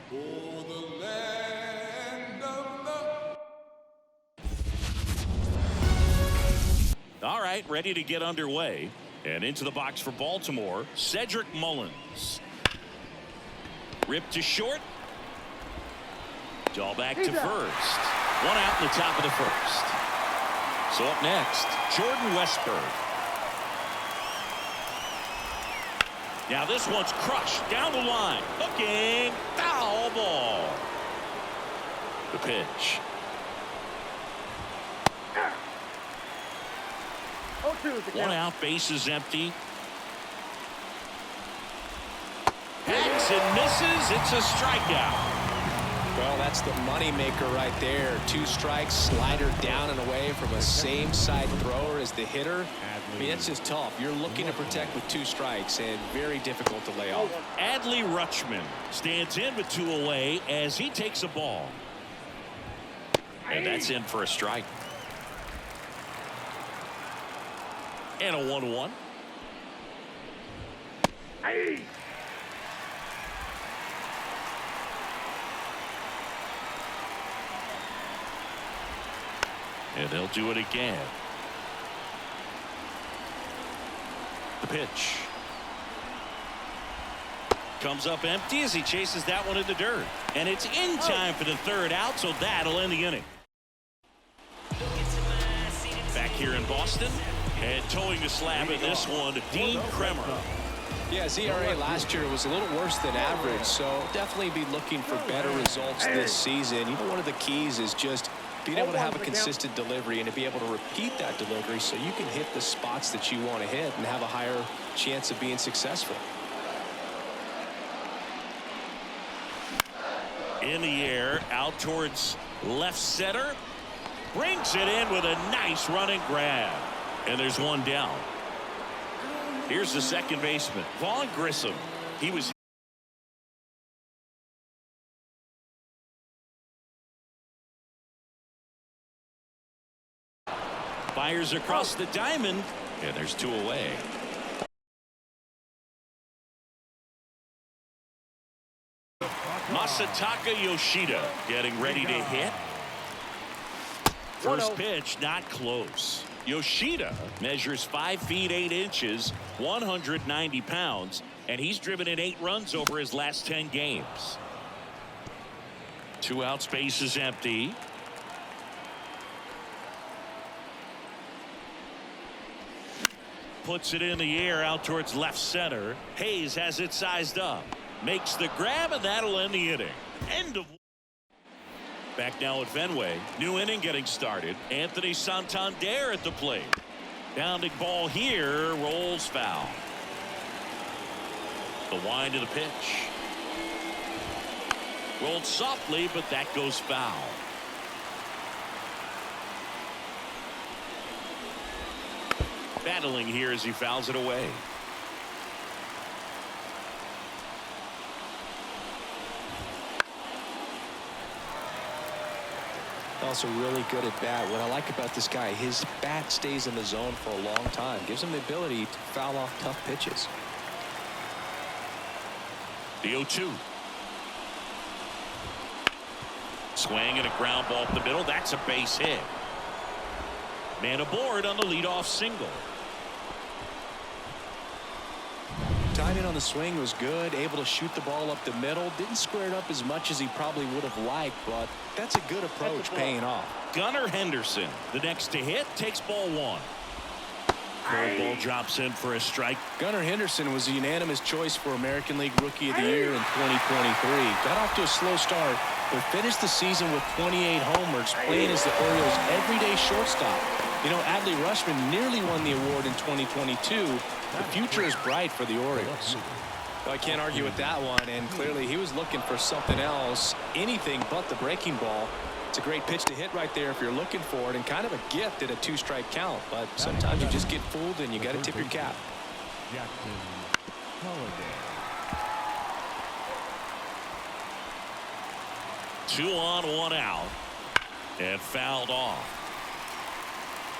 For the land of the... All right, ready to get underway. And into the box for Baltimore, Cedric Mullins. Ripped to short. All back to first. One out in the top of the first. So up next, Jordan Westburg. Now this one's crushed down the line. Hooking. Foul ball. The pitch. One out, base is empty. Hacks and misses. It's a strikeout. Well, that's the moneymaker right there. 2 strikes, slider down and away from a same-side thrower as the hitter. I mean, that's just tough. You're looking to protect with 2 strikes and very difficult to lay off. Adley Rutschman stands in with 2 away as he takes a ball. And that's in for a strike. And a 1-1. And they'll do it again. The pitch. Comes up empty as he chases that one in the dirt. And it's in time for the 3rd out, so that'll end the inning. Back here in Boston. And towing the slab in this one, Dean Kremer. Yeah, his ERA last year was a little worse than average, so definitely be looking for better results this season. You know, one of the keys is just being able to have a consistent delivery and to be able to repeat that delivery so you can hit the spots that you want to hit and have a higher chance of being successful. In the air, out towards left center. Brings it in with a nice running grab. And there's one down. Here's the second baseman, Vaughn Grissom. He was fires across the diamond, and there's 2 away. Masataka Yoshida getting ready to hit. First pitch not close. Yoshida measures 5 feet 8 inches, 190 pounds, and he's driven in 8 runs over his last 10 games. 2 outs, base is empty. Puts it in the air out towards left center. Hayes has it sized up. Makes the grab, and that'll end the inning. End of. Back now at Fenway. New inning getting started. Anthony Santander at the plate. Bounding ball here. Rolls foul. The wind of the pitch. Rolled softly, but that goes foul. Battling here as he fouls it away. Also really good at bat. What I like about this guy, his bat stays in the zone for a long time. Gives him the ability to foul off tough pitches. The 0-2. Swing and a ground ball up the middle. That's a base hit. Man aboard on the leadoff single. Timing on the swing was good. Able to shoot the ball up the middle. Didn't square it up as much as he probably would have liked, but that's a good approach, paying off. Gunnar Henderson, the next to hit, takes ball 1. The ball drops in for a strike. Gunnar Henderson was a unanimous choice for American League Rookie of the Year in 2023. Got off to a slow start, but finished the season with 28 homers, playing as the Orioles' everyday shortstop. You know, Adley Rutschman nearly won the award in 2022. The future is bright for the Orioles. Well, I can't argue with that one, and clearly he was looking for something else, anything but the breaking ball. It's a great pitch to hit right there if you're looking for it, and kind of a gift at a 2-strike count. But sometimes you just get fooled and you got to tip your cap. Jackson Holliday. 2 on, 1 out, and fouled off.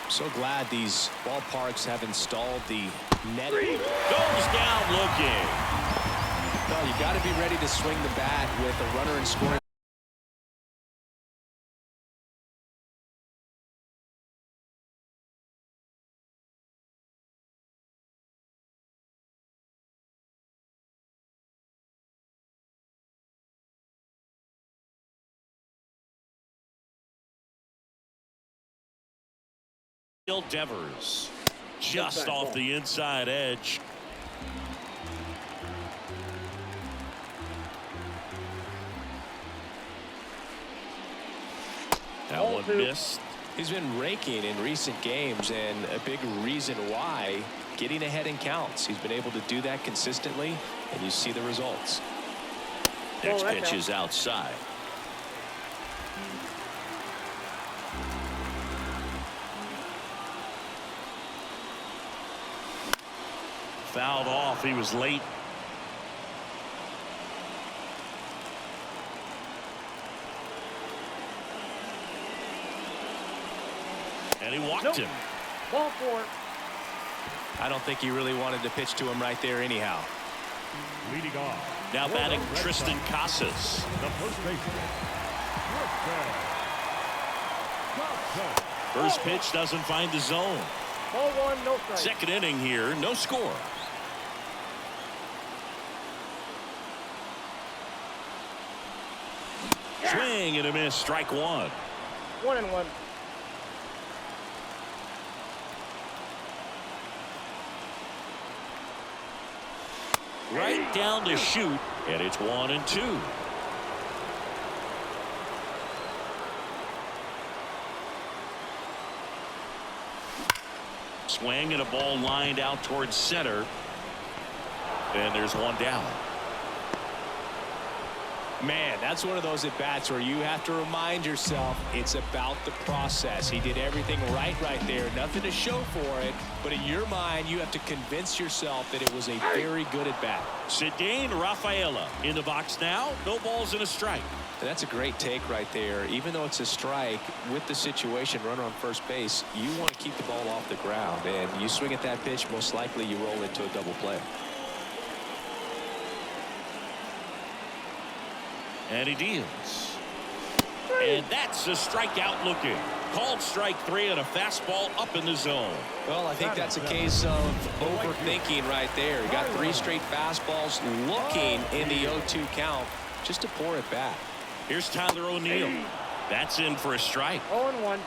So glad these ballparks have installed the net. Goes down looking. Well, you got to be ready to swing the bat with a runner in scoring. Devers just off the inside edge. That one missed. He's been raking in recent games, and a big reason why, getting ahead in counts. He's been able to do that consistently, and you see the results. Next pitch is outside. Fouled off. He was late. And he walked him. Ball 4. I don't think he really wanted to pitch to him right there anyhow. Leading off. Now batting Tristan Casas. The first baseman. First pitch doesn't find the zone. Ball 1, no strike. Second inning here, no score. Swing and a miss, strike 1. 1-1. Right down to shoot, and it's 1-2. Swing and a ball lined out towards center. And there's one down. Man, that's one of those at-bats where you have to remind yourself it's about the process. He did everything right there. Nothing to show for it. But in your mind, you have to convince yourself that it was a very good at-bat. Ceddanne Rafaela in the box now. No balls and a strike. And that's a great take right there. Even though it's a strike, with the situation, runner on first base, you want to keep the ball off the ground. And you swing at that pitch, most likely you roll into a double play. And he deals. And that's a strikeout looking. Called strike 3 on a fastball up in the zone. Well, I think that's a case of overthinking right there. He got 3 straight fastballs looking in the 0-2 count. Just a poor at bat. Here's Tyler O'Neill. That's in for a strike. 0-1.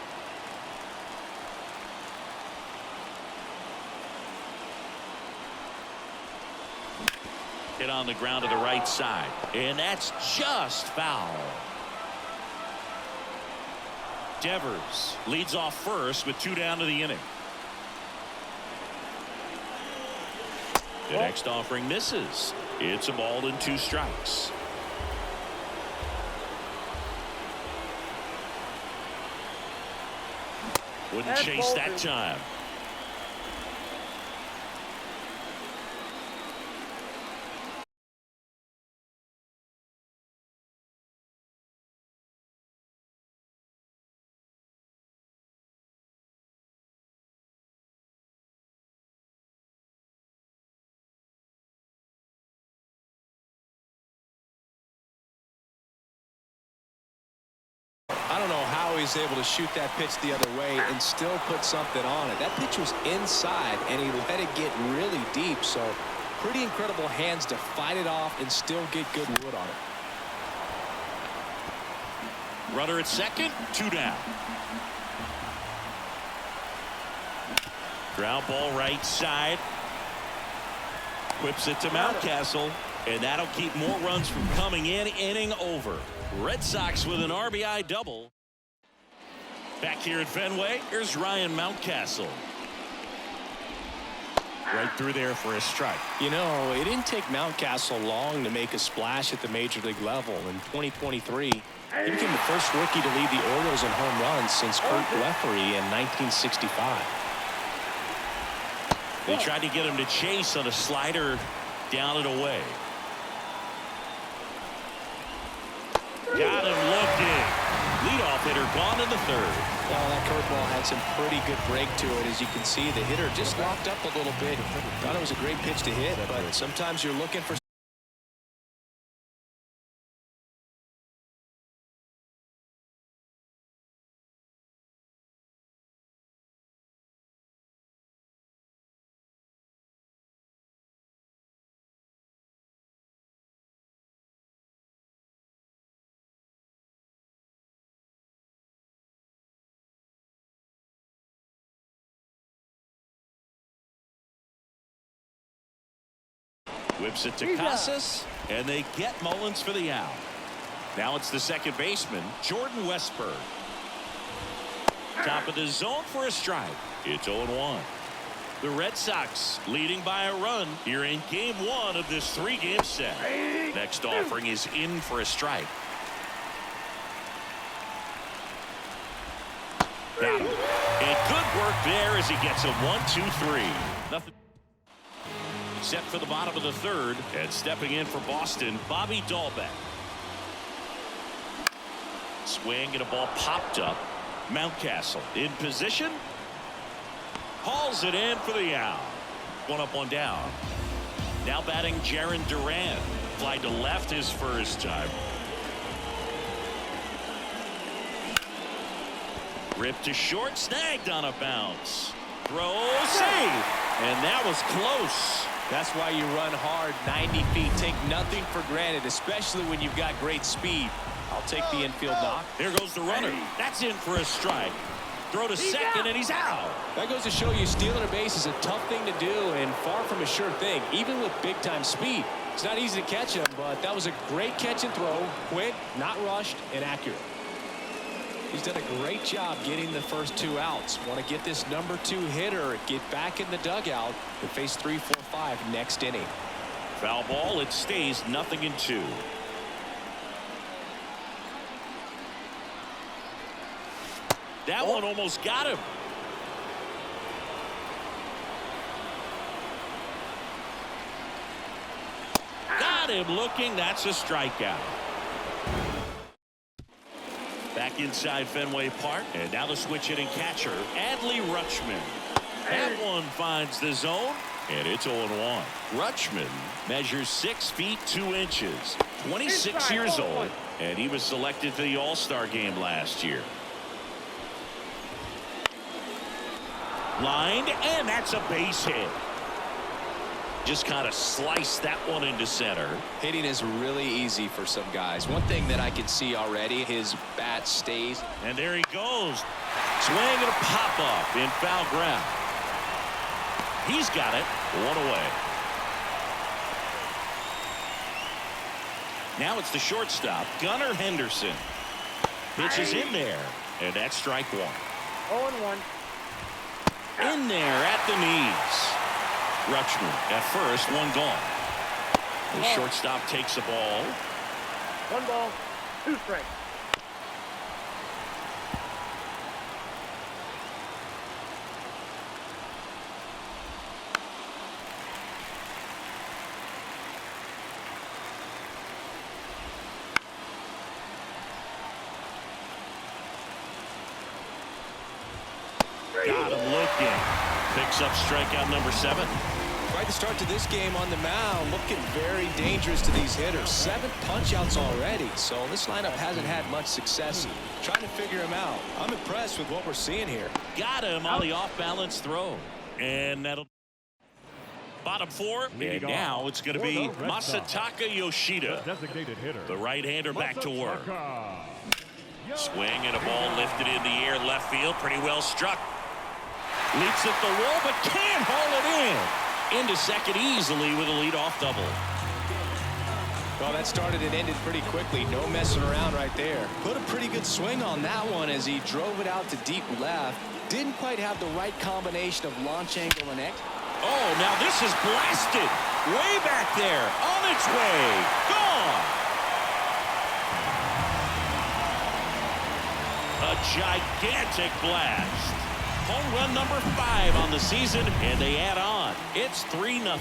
Hit on the ground to the right side. And that's just foul. Devers leads off first with 2 down to the inning. The next offering misses. It's a ball and 2 strikes. Wouldn't chase that time. I don't know how he's able to shoot that pitch the other way and still put something on it. That pitch was inside, and he let it get really deep. So pretty incredible hands to fight it off and still get good wood on it. Runner at second, 2 down. Ground ball right side. Whips it to Mountcastle, and that'll keep more runs from coming in. Inning over. Red Sox with an RBI double. Back here at Fenway, here's Ryan Mountcastle. Right through there for a strike. You know, it didn't take Mountcastle long to make a splash at the major league level. In 2023, he became the first rookie to lead the Orioles in home runs since Kurt Leffery in 1965. They tried to get him to chase on a slider down and away. Got him looking. Leadoff hitter gone in the 3rd. Well, that curveball had some pretty good break to it. As you can see, the hitter just locked up a little bit. Thought it was a great pitch to hit, but sometimes you're looking for Whips it to He's out. Casas, and they get Mullins for the out. Now it's the second baseman, Jordan Westburg. Top of the zone for a strike. It's 0-1. The Red Sox leading by a run here in game 1 of this 3-game set. Next offering is in for a strike. Got him. And good work there as he gets a 1-2-3. Nothing. Set for the bottom of the third, and stepping in for Boston, Bobby Dahlbeck. Swing and a ball popped up. Mountcastle in position. Hauls it in for the out. 1 up, 1 down. Now batting Jarren Duran. Fly to left his first time. Ripped to short, snagged on a bounce. Throw, save, and that was close. That's why you run hard 90 feet. Take nothing for granted, especially when you've got great speed. I'll take the infield knock. There goes the runner. That's in for a strike. Throw to second, and he's out. That goes to show you stealing a base is a tough thing to do and far from a sure thing, even with big-time speed. It's not easy to catch him, but that was a great catch and throw. Quick, not rushed, and accurate. He's done a great job getting the first 2 outs. Want to get this number 2 hitter, get back in the dugout, and face 3, 4, 5 next inning. Foul ball. It stays 0-2. That one almost got him. Got him looking. That's a strikeout. Back inside Fenway Park, and now the switch hitting catcher, Adley Rutschman. That one finds the zone, and it's 0-1. Rutschman measures 6 feet 2 inches, 26 years old, and he was selected for the All-Star game last year. Lined, and that's a base hit. Just kind of sliced that one into center. Hitting is really easy for some guys. One thing that I can see already, his bat stays. And there he goes. Swing and a pop up in foul ground. He's got it. 1 away. Now it's the shortstop, Gunnar Henderson. Pitches in there, and that's strike 1. 0-1. In there at the knees. Rutschman at first, 1 gone. The shortstop takes the ball. 1 ball, 2 strikes. Got him looking. Picks up strikeout number 7. Right to start to this game on the mound, looking very dangerous to these hitters. 7 punch-outs already, so this lineup hasn't had much success trying to figure him out. I'm impressed with what we're seeing here. Got him on the off-balance throw. And that'll bottom 4. And now it's going to be Masataka Yoshida, Designated hitter. the right-hander, back to work. Masataka. Swing and a ball lifted in the air, left field, pretty well struck. Leaps at the wall, but can't haul it in. Into second easily with a leadoff double. Well, that started and ended pretty quickly. No messing around right there. Put a pretty good swing on that one as he drove it out to deep left. Didn't quite have the right combination of launch angle and X. Oh, now this is blasted. Way back there. On its way. Gone. A gigantic blast. Home run number 5 on the season, and they add on. It's 3-0.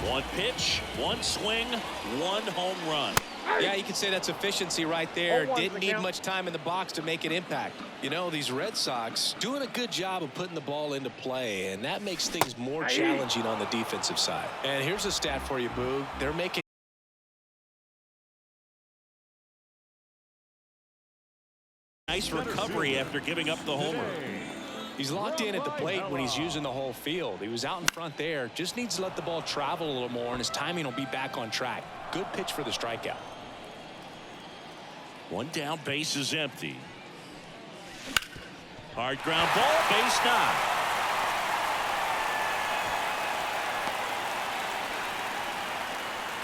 1 pitch, 1 swing, 1 home run. Yeah, you could say that's efficiency right there. 0-1 Didn't the need count. much time in the box to make an impact. You know, these Red Sox doing a good job of putting the ball into play, and that makes things more challenging on the defensive side. And here's a stat for you, Boog. They're making Nice recovery after giving up the homer. He's locked in at the plate when he's using the whole field. He was out in front there. Just needs to let the ball travel a little more, and his timing will be back on track. Good pitch for the strikeout. 1 down, base is empty. Hard ground ball, base knock.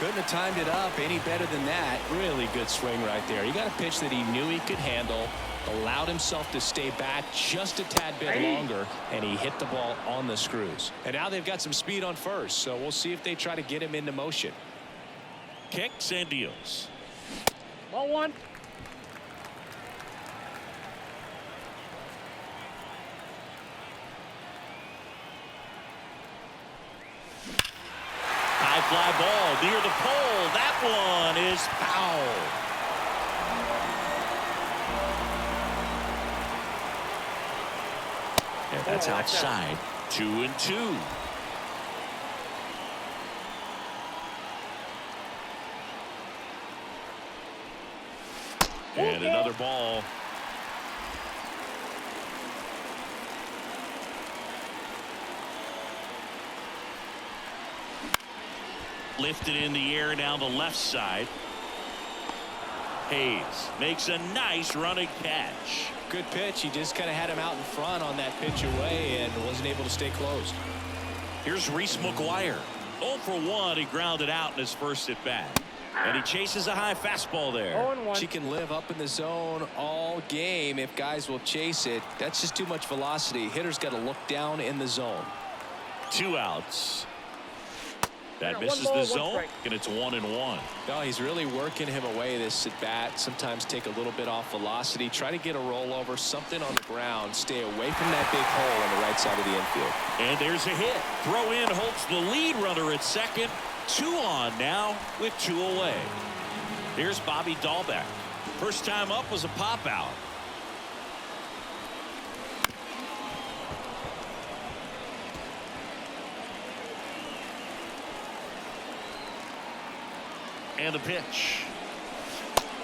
Couldn't have timed it up any better than that. Really good swing right there. He got a pitch that he knew he could handle, allowed himself to stay back just a tad bit longer, and he hit the ball on the screws. And now they've got some speed on first, so we'll see if they try to get him into motion. Kicks and deals. Ball one. High fly ball near the pole. That one is foul. And that's outside. 2-2. And another ball. Lifted in the air down the left side. Hayes makes a nice running catch. Good pitch. He just kind of had him out in front on that pitch away and wasn't able to stay closed. Here's Reese McGuire. 0 for 1. He grounded out in his first at bat. And he chases a high fastball there. 0-1. She can live up in the zone all game if guys will chase it. That's just too much velocity. Hitter's got to look down in the zone. 2 outs. That Yeah, misses 1 ball, the 1 zone, strike. and it's 1-1. No, he's really working him away this at bat. Sometimes take a little bit off velocity. Try to get a rollover, something on the ground. Stay away from that big hole on the right side of the infield. And there's a hit. Throw in holds the lead runner at second. 2 on now with 2 away. Here's Bobby Dahlbeck. First time up was a pop out. And the pitch.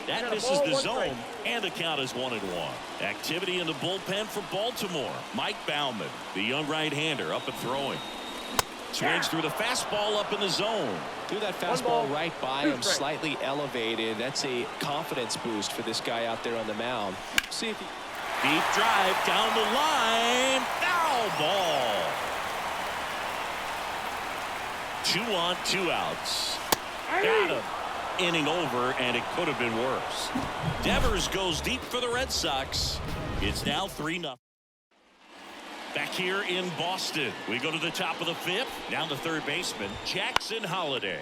That Got a misses ball, the 1 zone, strike. and the count is 1-1. Activity in the bullpen for Baltimore. Mike Baumann, the young right-hander, up and throwing. Swings through the fastball up in the zone. Threw that 1 fastball ball, right by 2 him, strikes. slightly elevated. That's a confidence boost for this guy out there on the mound. See if he... Deep drive down the line. Foul ball. 2 on, 2 outs. Got him. Inning over, and it could have been worse. Devers goes deep for the Red Sox. It's now 3-0. Back here in Boston, we go to the top of the 5th. Down to third baseman Jackson Holliday.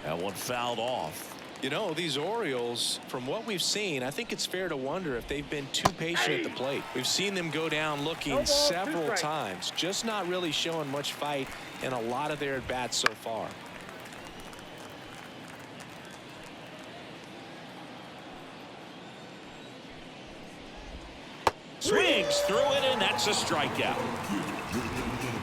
That one fouled off. You know, these Orioles, from what we've seen, I think it's fair to wonder if they've been too patient at the plate. We've seen them go down looking 0 ball, 2 several strikes. times, just not really showing much fight in a lot of their at-bats so far. Swings through it, and that's a strikeout.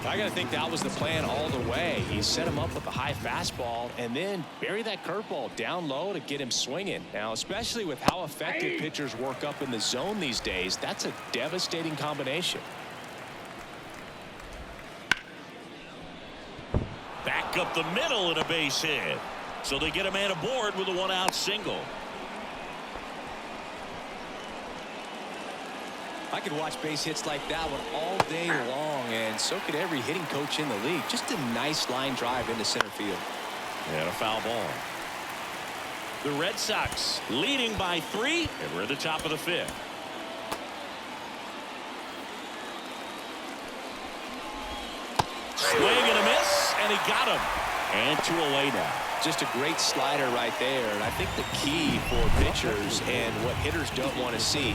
I got to think that was the plan all the way. He set him up with a high fastball and then bury that curveball down low to get him swinging. Now, especially with how effective pitchers work up in the zone these days, that's a devastating combination. Back up the middle and a base hit. So they get a man aboard with a 1-out single. I could watch base hits like that one all day long, and so could every hitting coach in the league. Just a nice line drive into center field. And a foul ball. The Red Sox leading by 3, and we're at the top of the 5th. Swing and a miss, and he got him. And 2 away now. Just a great slider right there, and I think the key for pitchers and what hitters don't want to see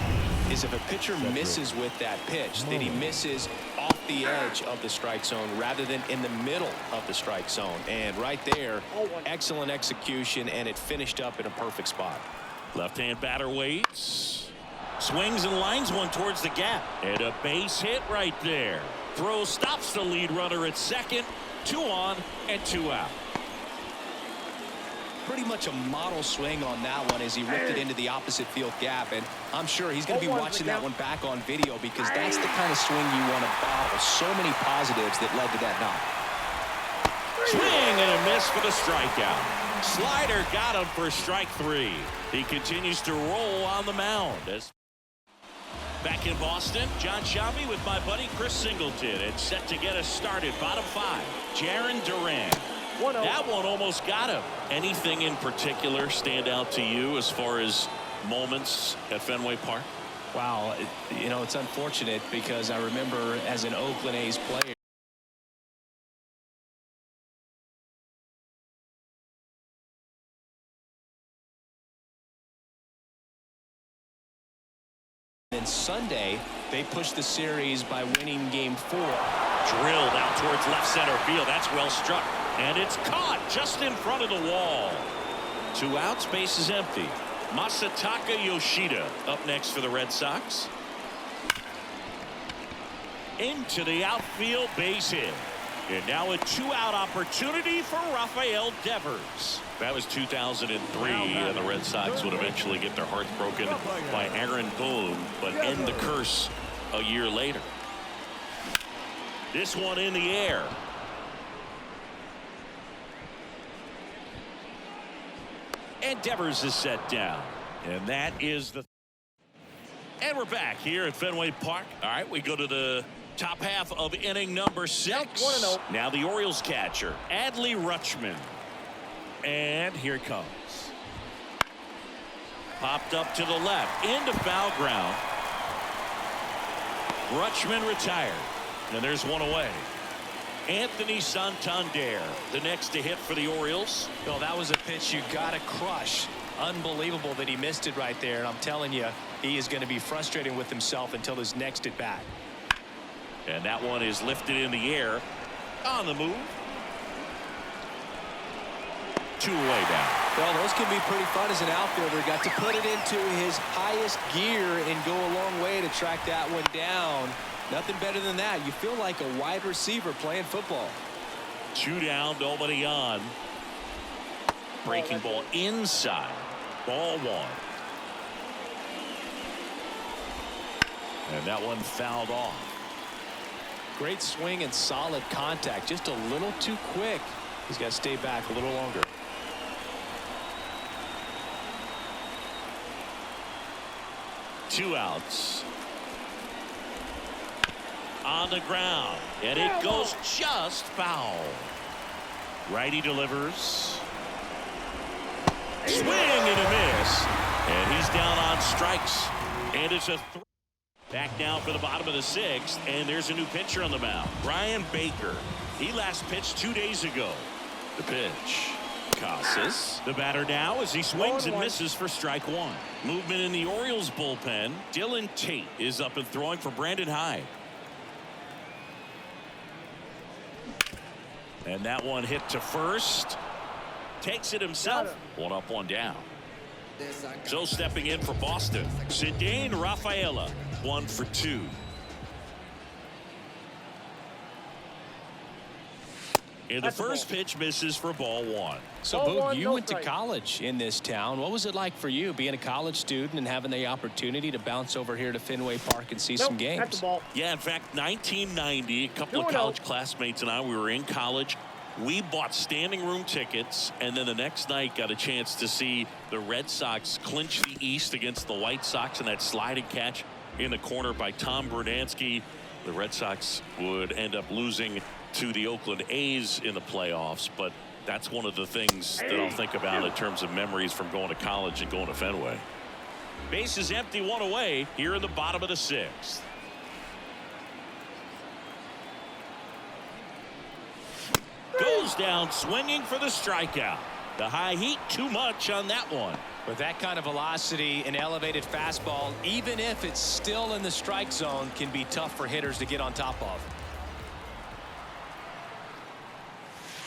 is if a pitcher misses with that pitch, that he misses off the edge of the strike zone rather than in the middle of the strike zone. And right there, excellent execution, and it finished up in a perfect spot. Left-hand batter waits. Swings and lines one towards the gap. And a base hit right there. Throw stops the lead runner at second. 2 on and 2 out. Pretty much a model swing on that one as he ripped it into the opposite field gap, and I'm sure he's going to be watching that one back on video because that's the kind of swing you want to bottle. So many positives that led to that knock. Swing and a miss for the strikeout. Slider got him for strike 3. He continues to roll on the mound. Back in Boston, John Sciambi with my buddy Chris Singleton. It's set to get us started. Bottom 5, Jarren Duran. 1-0. That one almost got him. Anything in particular stand out to you as far as moments at Fenway Park? Wow, you know, it's unfortunate because I remember as an Oakland A's player, and Sunday they pushed the series by winning Game 4. Drilled out towards left center field. That's well struck. And it's caught just in front of the wall. 2 outs, base is empty. Masataka Yoshida up next for the Red Sox. Into the outfield, base hit. And now a 2-out opportunity for Rafael Devers. That was 2003, and the Red Sox would eventually get their hearts broken by Aaron Boone, but end the curse a year later. This one in the air. And Devers is set down. And that is the... And we're back here at Fenway Park. All right, we go to the top half of inning number 6. 1-0. Now the Orioles catcher, Adley Rutschman. And here it comes. Popped up to the left, into foul ground. Rutschman retired. And there's one away. Anthony Santander, the next to hit for the Orioles. Well, that was a pitch you got to crush. Unbelievable that he missed it right there. And I'm telling you, he is going to be frustrating with himself until his next at bat. And that one is lifted in the air. On the move. 2 away now. Well, those can be pretty fun as an outfielder. Got to put it into his highest gear and go a long way to track that one down. Nothing better than that. You feel like a wide receiver playing football. 2 down, nobody on. Breaking ball inside. Ball 1. And that one fouled off. Great swing and solid contact. Just a little too quick. He's got to stay back a little longer. Two outs. On the ground, and it goes just foul. Righty delivers. Swing and a miss, and he's down on strikes, and it's a back now for the bottom of the 6th, and there's a new pitcher on the mound, Brian Baker. He last pitched 2 days ago. The pitch. Casas, the batter now, as he swings and misses for strike 1. Movement in the Orioles bullpen. Dylan Tate is up and throwing for Brandon Hyde. And that one hit to first. Takes it himself. 1 up, 1 down. So stepping in for Boston, Ceddanne Rafaela, 1 for 2. And the first pitch misses for ball 1. So, Boog, you went to college in this town. What was it like for you being a college student and having the opportunity to bounce over here to Fenway Park and see some games? That's the ball. Yeah, in fact, 1990, a couple of college classmates and I, we were in college. We bought standing room tickets, and then the next night got a chance to see the Red Sox clinch the East against the White Sox in that sliding catch in the corner by Tom Brunansky. The Red Sox would end up losing to the Oakland A's in the playoffs, but that's one of the things that I'll think about in terms of memories from going to college and going to Fenway. Base is empty, 1 away here in the bottom of the 6th. Goes down swinging for the strikeout. The high heat, too much on that one. With that kind of velocity, an elevated fastball, even if it's still in the strike zone, can be tough for hitters to get on top of.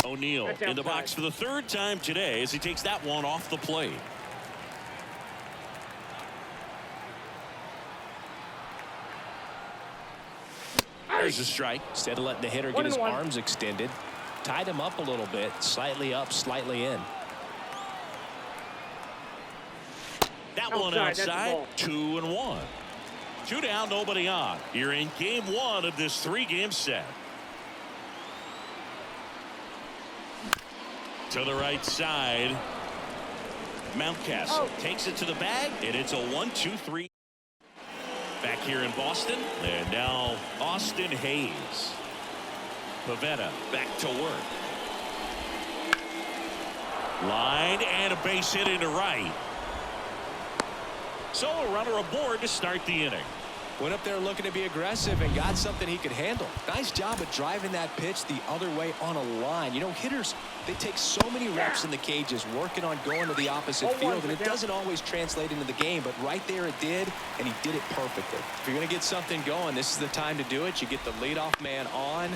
O'Neill in the box for the 3rd time today as he takes that one off the plate. There's a strike. Instead of letting the hitter get his arms extended, tied him up a little bit, slightly up, slightly in. That one outside, 2-1. 2 down, nobody on. You're in game 1 of this 3-game set. To the right side. Mountcastle takes it to the bag, and it's a 1-2-3. Back here in Boston, and now Austin Hayes. Pavetta back to work. Line and a base hit into right. So a runner aboard to start the inning. Went up there looking to be aggressive and got something he could handle. Nice job of driving that pitch the other way on a line. You know, hitters, they take so many reps in the cages working on going to the opposite field, and it doesn't always translate into the game, but right there it did, and he did it perfectly. If you're going to get something going, this is the time to do it. You get the leadoff man on.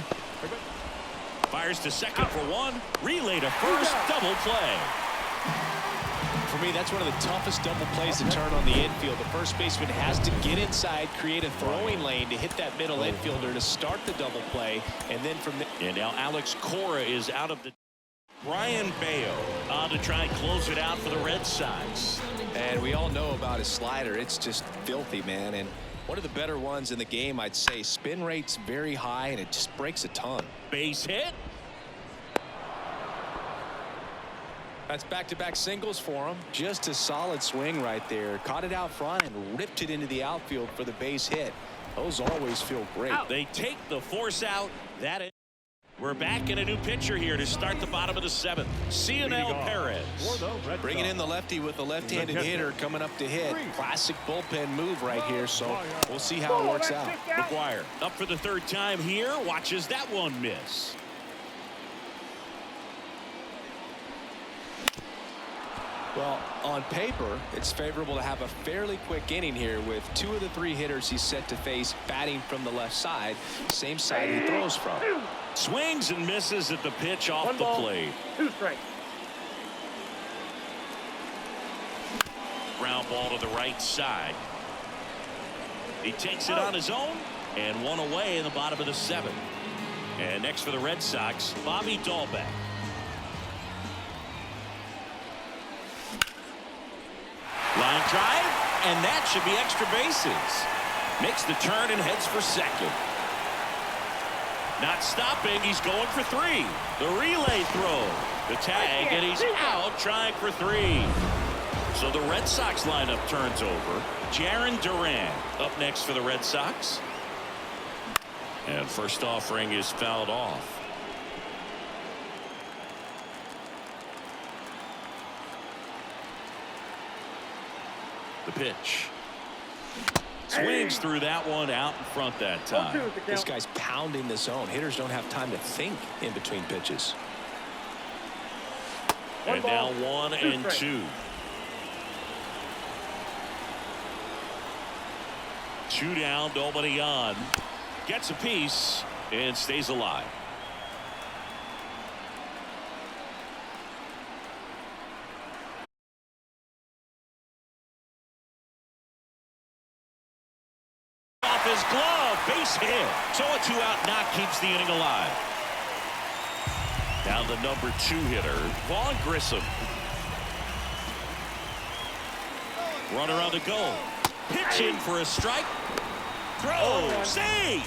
Fires to second for one. Relay to first. Double play. For me, that's one of the toughest double plays to turn on the infield. The first baseman has to get inside, create a throwing lane to hit that middle infielder to start the double play, and then from the... And now Alex Cora is out of the... Brian Bayo on to try and close it out for the Red Sox. And we all know about his slider. It's just filthy, man. And one of the better ones in the game, I'd say. Spin rate's very high, and it just breaks a ton. Base hit. That's back-to-back singles for him. Just a solid swing right there. Caught it out front and ripped it into the outfield for the base hit. Those always feel great. They take the force out. That is. We're back in a new pitcher here to start the bottom of the seventh. Cionel Perez. Bringing in the lefty with the left-handed hitter coming up to hit. Classic bullpen move right here, so we'll see how it works out. McGuire up for the third time here. Watches that one miss. Well, on paper, it's favorable to have a fairly quick inning here with 2 of the 3 hitters he's set to face batting from the left side, same side he throws from. Swings and misses at the pitch off the plate. 2 strikes. Ground ball to the right side. He takes it on his own, and one away in the bottom of the 7th. And next for the Red Sox, Bobby Dahlbeck. Line drive, and that should be extra bases. Makes the turn and heads for second. Not stopping, he's going for 3. The relay throw. The tag, and he's out trying for 3. So the Red Sox lineup turns over. Jarren Duran up next for the Red Sox. And first offering is fouled off. The pitch. Swings through that one out in front that time. This guy's pounding the zone. Hitters don't have time to think in between pitches. And now 1 and 2. 2 down, nobody on. Gets a piece and stays alive. Off his glove, base hit. So a 2-out knock keeps the inning alive. Down the number 2 hitter, Vaughn Grissom. Runner on the go. Pitch in for a strike. Throw, save.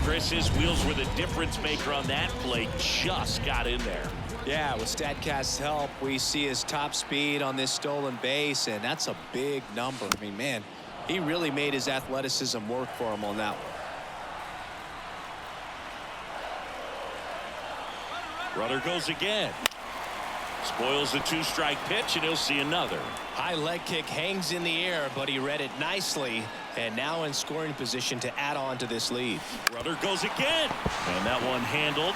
Chris's wheels were the difference maker on that play. Just got in there. Yeah, with StatCast's help, we see his top speed on this stolen base, and that's a big number. I mean, man, he really made his athleticism work for him on that one. Runner goes again. Spoils the 2-strike pitch, and he'll see another. High leg kick hangs in the air, but he read it nicely, and now in scoring position to add on to this lead. Runner goes again, and that one handled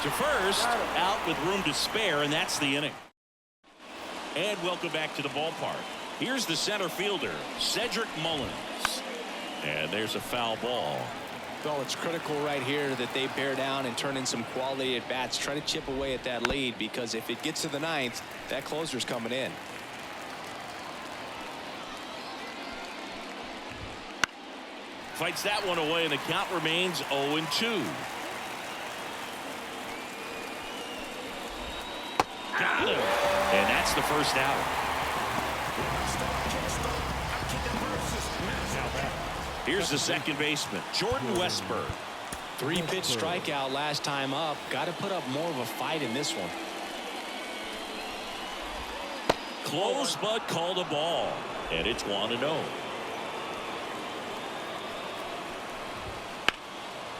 to first, out with room to spare, and that's the inning. And welcome back to the ballpark. Here's the center fielder, Cedric Mullins. And there's a foul ball. Well, it's critical right here that they bear down and turn in some quality at bats. Try to chip away at that lead, because if it gets to the 9th, that closer's coming in. Fights that one away, and the count remains 0-2. Got him. And that's the first out. Here's the second baseman, Jordan Westburg. 3-pitch strikeout last time up. Got to put up more of a fight in this one. Close, but called a ball. And it's 1-0.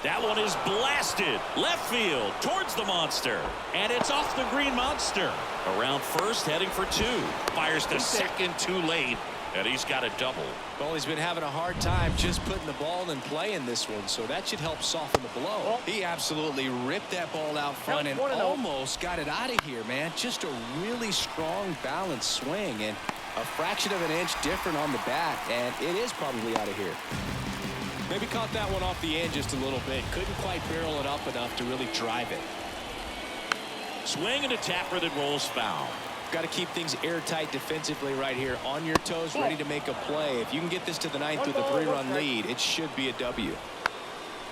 That one is blasted left field towards the monster, and it's off the green monster. Around first, heading for 2. Fires to second too late, and he's got a double. Well, he's been having a hard time just putting the ball in play in this one, so that should help soften the blow. He absolutely ripped that ball out front and almost got it out of here, man. Just a really strong, balanced swing, and a fraction of an inch different on the bat, and it is probably out of here. Maybe caught that one off the end just a little bit. Couldn't quite barrel it up enough to really drive it. Swing and a tapper that rolls foul. Got to keep things airtight defensively right here. On your toes, ready to make a play. If you can get this to the 9th with a 3-run lead, it should be a W.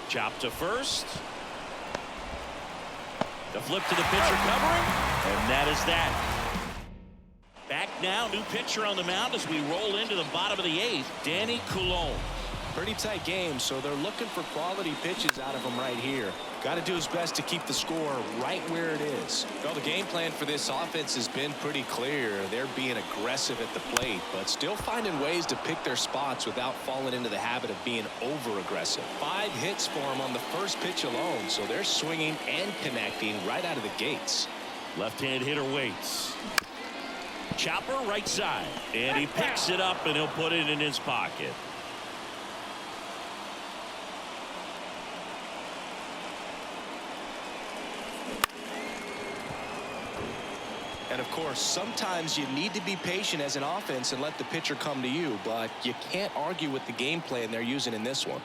Chop to first. The flip to the pitcher covering, and that is that. Back now, new pitcher on the mound as we roll into the bottom of the 8th, Danny Coulombe. Pretty tight game, so they're looking for quality pitches out of him right here. Got to do his best to keep the score right where it is. Well, the game plan for this offense has been pretty clear. They're being aggressive at the plate, but still finding ways to pick their spots without falling into the habit of being over-aggressive. 5 hits for him on the first pitch alone, so they're swinging and connecting right out of the gates. Left-hand hitter waits. Chopper right side, and he picks it up, and he'll put it in his pocket. And of course, sometimes you need to be patient as an offense and let the pitcher come to you, but you can't argue with the game plan they're using in this one.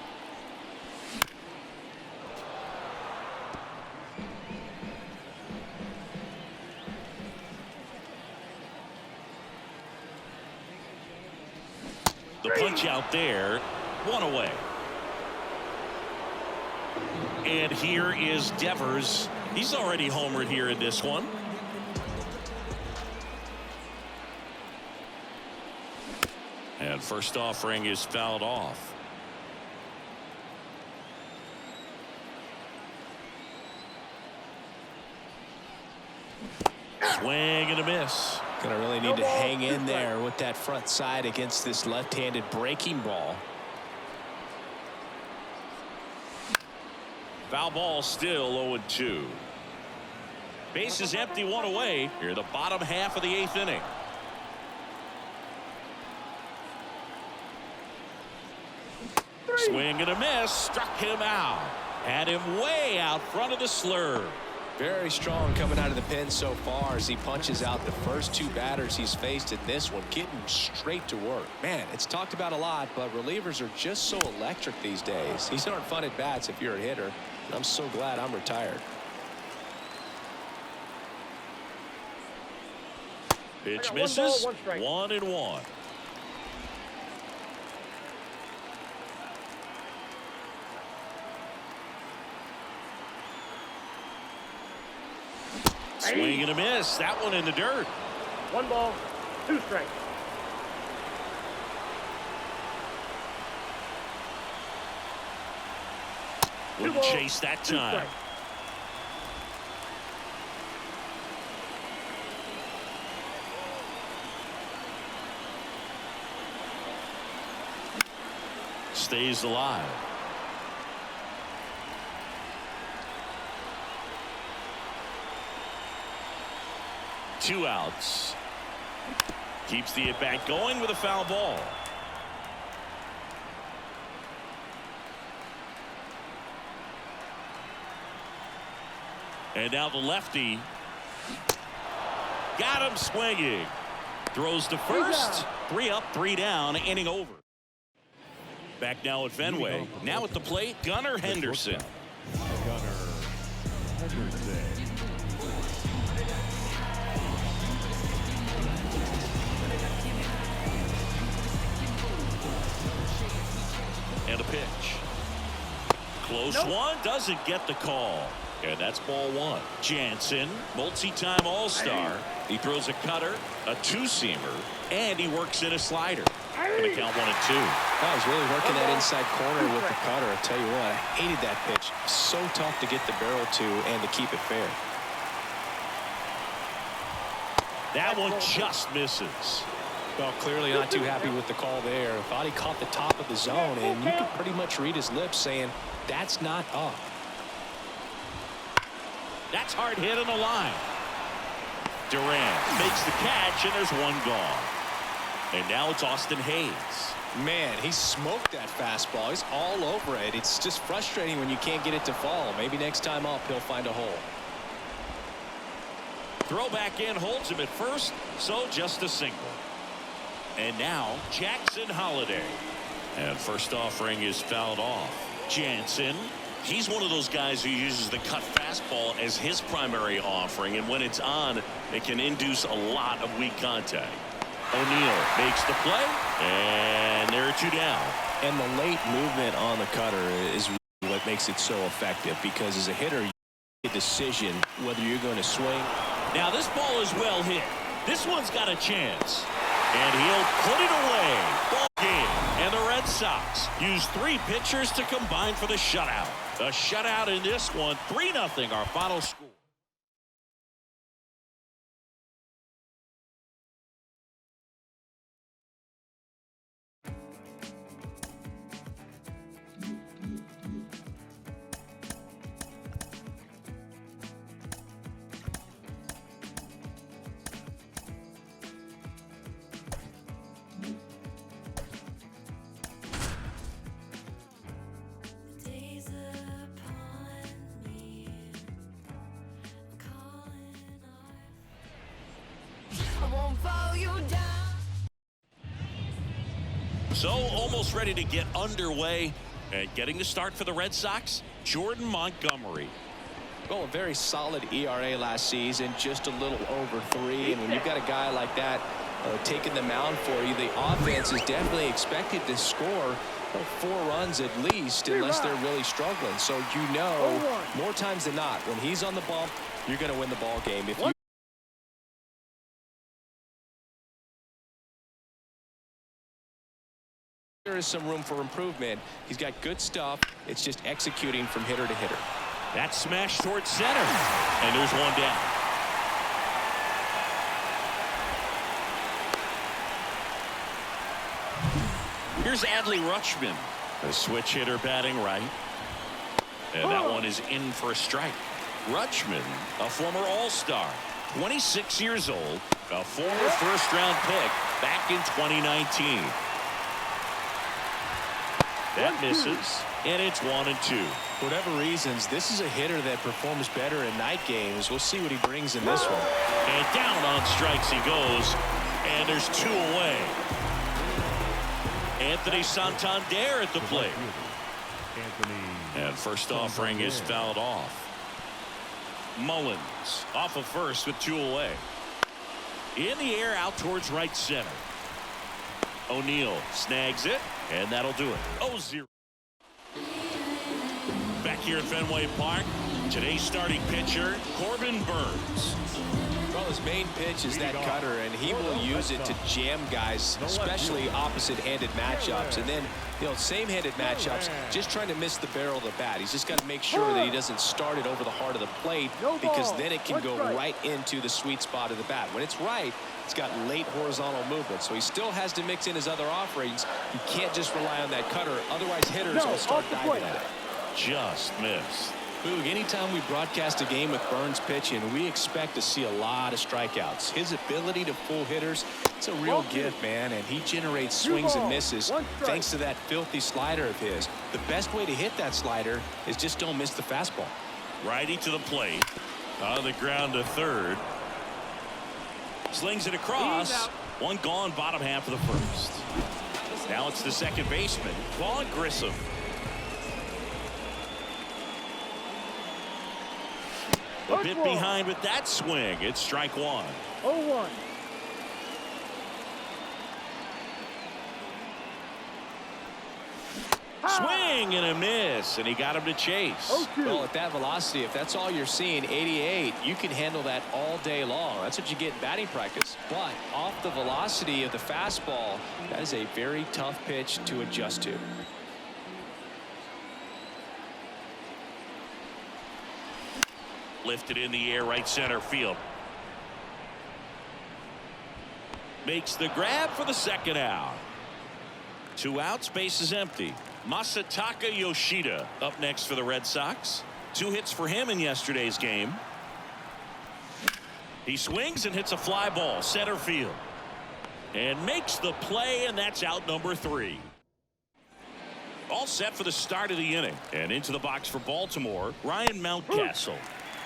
The punch out there, 1 away. And here is Devers. He's already homered here in this one. And first offering is fouled off. Swing and a miss. Gonna really need to hang in there with that front side against this left-handed breaking ball. Foul ball, still 0-2. Base is empty, 1 away. Here the bottom half of the 8th inning. Swing and a miss. Struck him out. Had him way out front of the slurve. Very strong coming out of the pen so far as he punches out the first 2 batters he's faced in this one, getting straight to work. Man, it's talked about a lot, but relievers are just so electric these days. These aren't fun at bats if you're a hitter. I'm so glad I'm retired. Pitch misses. 1-1. Swing and a miss. That one in the dirt. 1 ball, 2 strikes. Wouldn't chase that time. Stays alive. Two outs. Keeps the at-bat going with a foul ball. And now the lefty. Got him swinging. Throws to first. 3 up, 3 down, inning over. Back now at Fenway. Now at the plate, Gunnar Henderson. Gunnar Henderson. And a pitch. Close one, doesn't get the call. And that's ball 1. Jansen, multi-time All-Star. He throws a cutter, a 2-seamer, and he works in a slider. Gonna count 1 and 2. I was really working that inside corner with the cutter. I tell you what, I hated that pitch. So tough to get the barrel to and to keep it fair. That one just misses. Well, clearly not too happy with the call there. Thought he caught the top of the zone, and you could pretty much read his lips saying, That's not up. That's hard hit on the line. Durant makes the catch, and there's one gone. And now it's Austin Hayes. Man, he smoked that fastball. He's all over it. It's just frustrating when you can't get it to fall. Maybe next time up he'll find a hole. Throw back in, holds him at first, so just a single. And now Jackson Holiday. And first offering is fouled off. Jansen, he's one of those guys who uses the cut fastball as his primary offering, and when it's on, it can induce a lot of weak contact. O'Neill makes the play, and there are two down. And the late movement on the cutter is what makes it so effective, because as a hitter, you make a decision whether you're going to swing. Now this ball is well hit. This one's got a chance, and he'll put it away. Ball game. And the Red Sox use 3 pitchers to combine for the shutout. A shutout in this one, 3-0 our final score. So almost ready to get underway, and getting the start for the Red Sox, Jordan Montgomery. Well, a very solid ERA last season, just a little over 3. And when you've got a guy like that taking the mound for you, the offense is definitely expected to score 4 runs at least, unless they're really struggling. So you know, more times than not, when he's on the bump, you're going to win the ball game. If you there is some room for improvement. He's got good stuff. It's just executing from hitter to hitter. That smash towards center, and there's one down. Here's Adley Rutschman, a switch hitter batting right, and that one is in for a strike. Rutschman, a former All-Star, 26 years old, a former first-round pick back in 2019. That misses, and it's 1-2. For whatever reasons, this is a hitter that performs better in night games. We'll see what he brings in this one. And down on strikes he goes, and there's 2 away. Anthony Santander at the plate. And first offering is fouled off. Mullins off of first with 2 away. In the air out towards right center. O'Neill snags it, and that'll do it. 0-0. Back here at Fenway Park, today's starting pitcher, Corbin Burns. Well, his main pitch is that cutter, and he will use it to jam guys, especially opposite-handed matchups. And then, you know, same-handed matchups, just trying to miss the barrel of the bat. He's just got to make sure that he doesn't start it over the heart of the plate, because then it can go right into the sweet spot of the bat. When it's right, it's got late horizontal movement, so he still has to mix in his other offerings. You can't just rely on that cutter, otherwise hitters will start diving at it. Just missed. Boog, anytime we broadcast a game with Burns pitching, we expect to see a lot of strikeouts. His ability to pull hitters, it's a real gift, man, and he generates swings and misses thanks to that filthy slider of his. The best way to hit that slider is just don't miss the fastball. Righty to the plate. On the ground to third. Slings it across. One gone, bottom half of the first. Now it's the second baseman, Vaughn Grissom. A bit behind with that swing. It's strike 1. 0-1. Swing and a miss, and he got him to chase. Well, at that velocity, if that's all you're seeing, 88, you can handle that all day long. That's what you get in batting practice. But off the velocity of the fastball, that is a very tough pitch to adjust to. Lifted in the air, right center field. Makes the grab for the second out. 2 outs, base is empty. Masataka Yoshida up next for the Red Sox. 2 hits for him in yesterday's game. He swings and hits a fly ball center field and makes the play, and that's out number 3. All set for the start of the inning, and into the box for Baltimore, Ryan Mountcastle.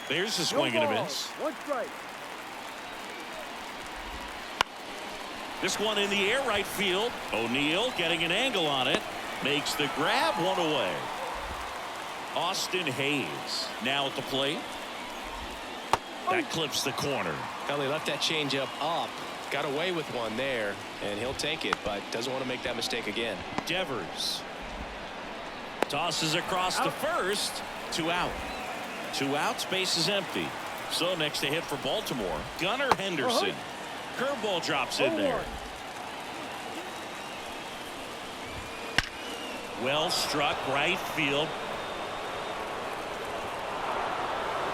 There's a swing and a miss. 1 strike. This one in the air right field. O'Neill getting an angle on it, makes the grab, 1 away. Austin Hayes now at the plate. That clips the corner. Well, he left that changeup up, got away with one there, and he'll take it, but doesn't want to make that mistake again. Devers tosses across to first. 2 out. 2 outs, base is empty. So next to hit for Baltimore, Gunnar Henderson. Curveball drops in there. Well struck right field.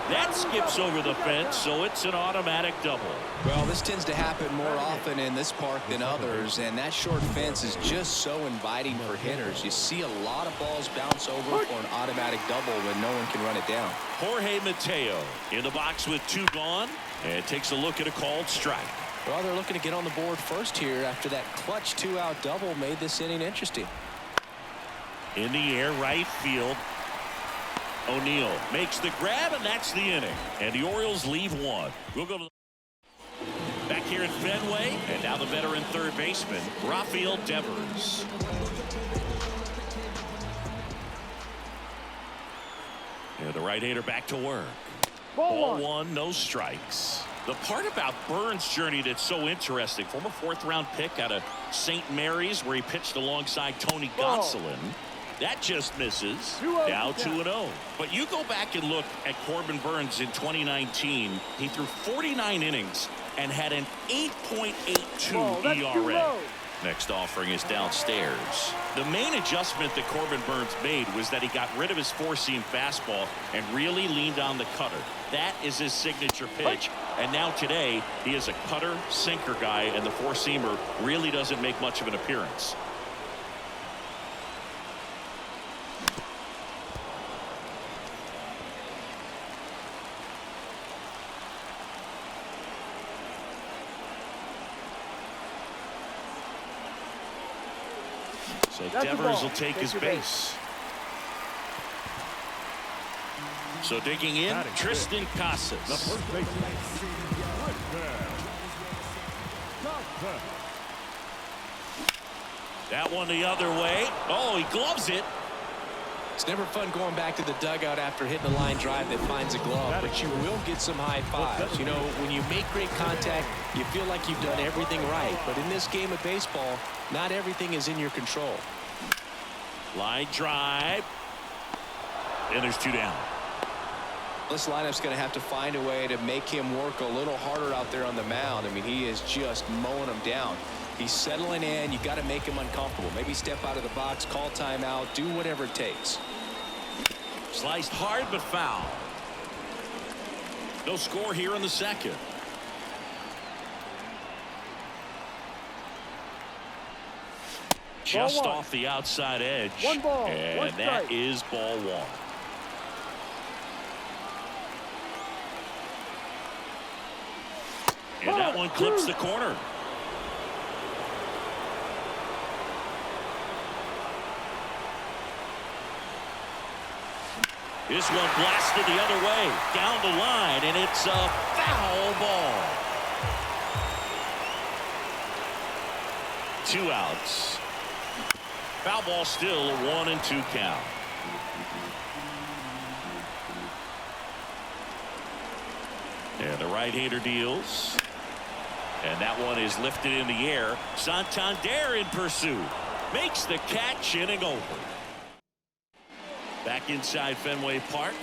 That skips over the fence, so it's an automatic double. Well, this tends to happen more often in this park than others, and that short fence is just so inviting for hitters. You see a lot of balls bounce over for an automatic double when no one can run it down. Jorge Mateo in the box with 2 gone, and takes a look at a called strike. Well, they're looking to get on the board first here after that clutch 2-out double made this inning interesting. In the air right field. O'Neill makes the grab, and that's the inning. And the Orioles leave 1. We'll go to back here at Fenway, and now the veteran third baseman, Rafael Devers. And the right-hander back to work. Ball 1, no strikes. The part about Burns' journey that's so interesting, former 4th-round pick out of St. Mary's, where he pitched alongside Tony Gonsolin. That just misses. Now 2-0. But you go back and look at Corbin Burns in 2019. He threw 49 innings and had an 8.82 ERA. Next offering is downstairs. The main adjustment that Corbin Burns made was that he got rid of his 4-seam fastball and really leaned on the cutter. That is his signature pitch. And now today, he is a cutter sinker guy, and the 4-seamer really doesn't make much of an appearance. So Devers will take his base. So digging in, Tristan Casas. The first baseman, right there. That one the other way. Oh, he gloves it. It's never fun going back to the dugout after hitting a line drive that finds a glove, but you will get some high fives. You know, when you make great contact, you feel like you've done everything right. But in this game of baseball, not everything is in your control. Line drive. And there's 2 down. This lineup's going to have to find a way to make him work a little harder out there on the mound. I mean, he is just mowing them down. He's settling in. You got to make him uncomfortable. Maybe step out of the box, call timeout, do whatever it takes. Sliced hard but foul. No score here in the second. Just off the outside edge. 1 ball, and 1 strike. that is ball 1. And that one clips the corner. This one blasted the other way down the line, and it's a foul ball. 2 outs. Foul ball still, a 1-2 count. And the right-hander deals. And that one is lifted in the air. Santander in pursuit. Makes the catch, inning over. Back inside Fenway Park.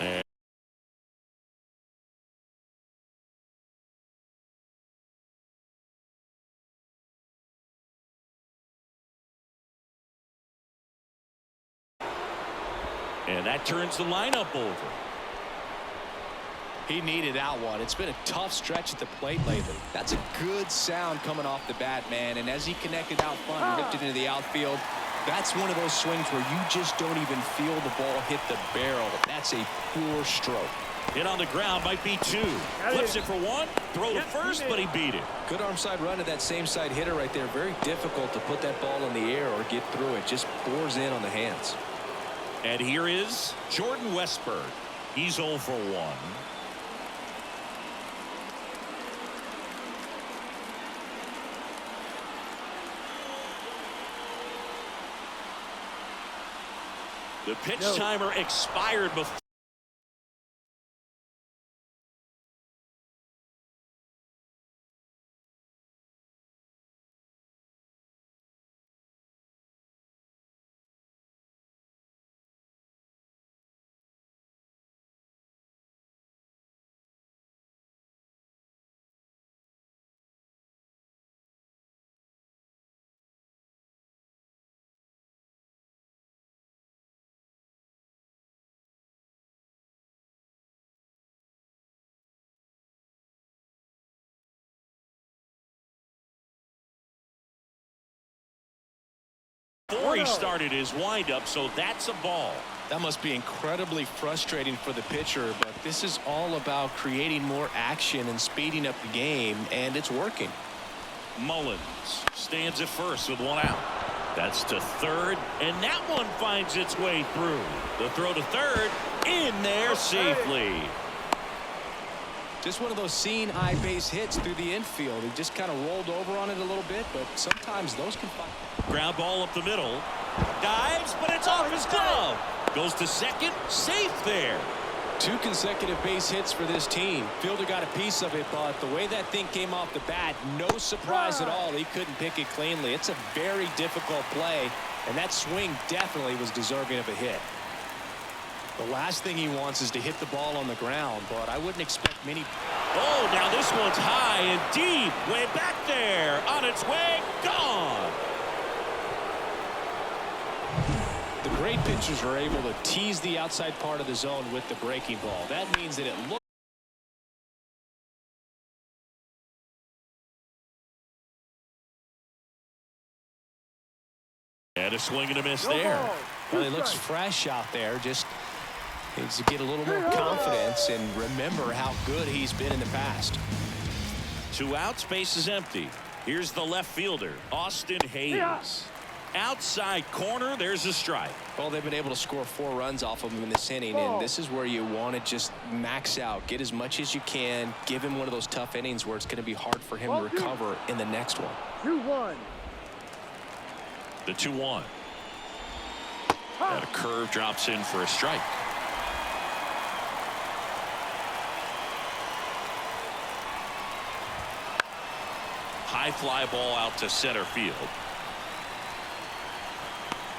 And that turns the lineup over. He needed that one. It's been a tough stretch at the plate lately. That's a good sound coming off the bat, man. And as he connected out front and ripped it into the outfield, That's one of those swings where you just don't even feel the ball hit the barrel. That's a pure stroke. Hit on the ground, might be two. Flips it for one, throw to first, but he beat it. Good arm side run to that same side hitter right there. Very difficult to put that ball in the air or get through it. Just pours in on the hands. And here is Jordan Westburg. He's 0 for 1. The pitch timer expired before. Before he started his windup, so that's a ball. That must be incredibly frustrating for the pitcher, but this is all about creating more action and speeding up the game, and it's working. Mullins stands at first with one out. That's to third, and that one finds its way through. The throw to third, in there safely. Just one of those seeing high base hits through the infield. He just kind of rolled over on it a little bit, but sometimes those can find. Ground ball up the middle. Dives, but it's off his glove. Goes to second, safe there. 2 consecutive base hits for this team. Fielder got a piece of it, but the way that thing came off the bat, no surprise at all. He couldn't pick it cleanly. It's a very difficult play, and that swing definitely was deserving of a hit. The last thing he wants is to hit the ball on the ground, but I wouldn't expect many. Oh, now this one's high and deep. Way back there. On its way. Gone. The great pitchers are able to tease the outside part of the zone with the breaking ball. That means that it looks. And a swing and a miss there. Well, he looks fresh out there. Just needs to get a little more confidence and remember how good he's been in the past. 2 outs, base is empty. Here's the left fielder, Austin Hayes. Outside corner, there's a strike. Well, they've been able to score 4 runs off of him in this inning, and this is where you want to just max out, get as much as you can, give him one of those tough innings where it's going to be hard for him to recover in the next one. 2-1. The 2-1. And a curve drops in for a strike. High fly ball out to center field.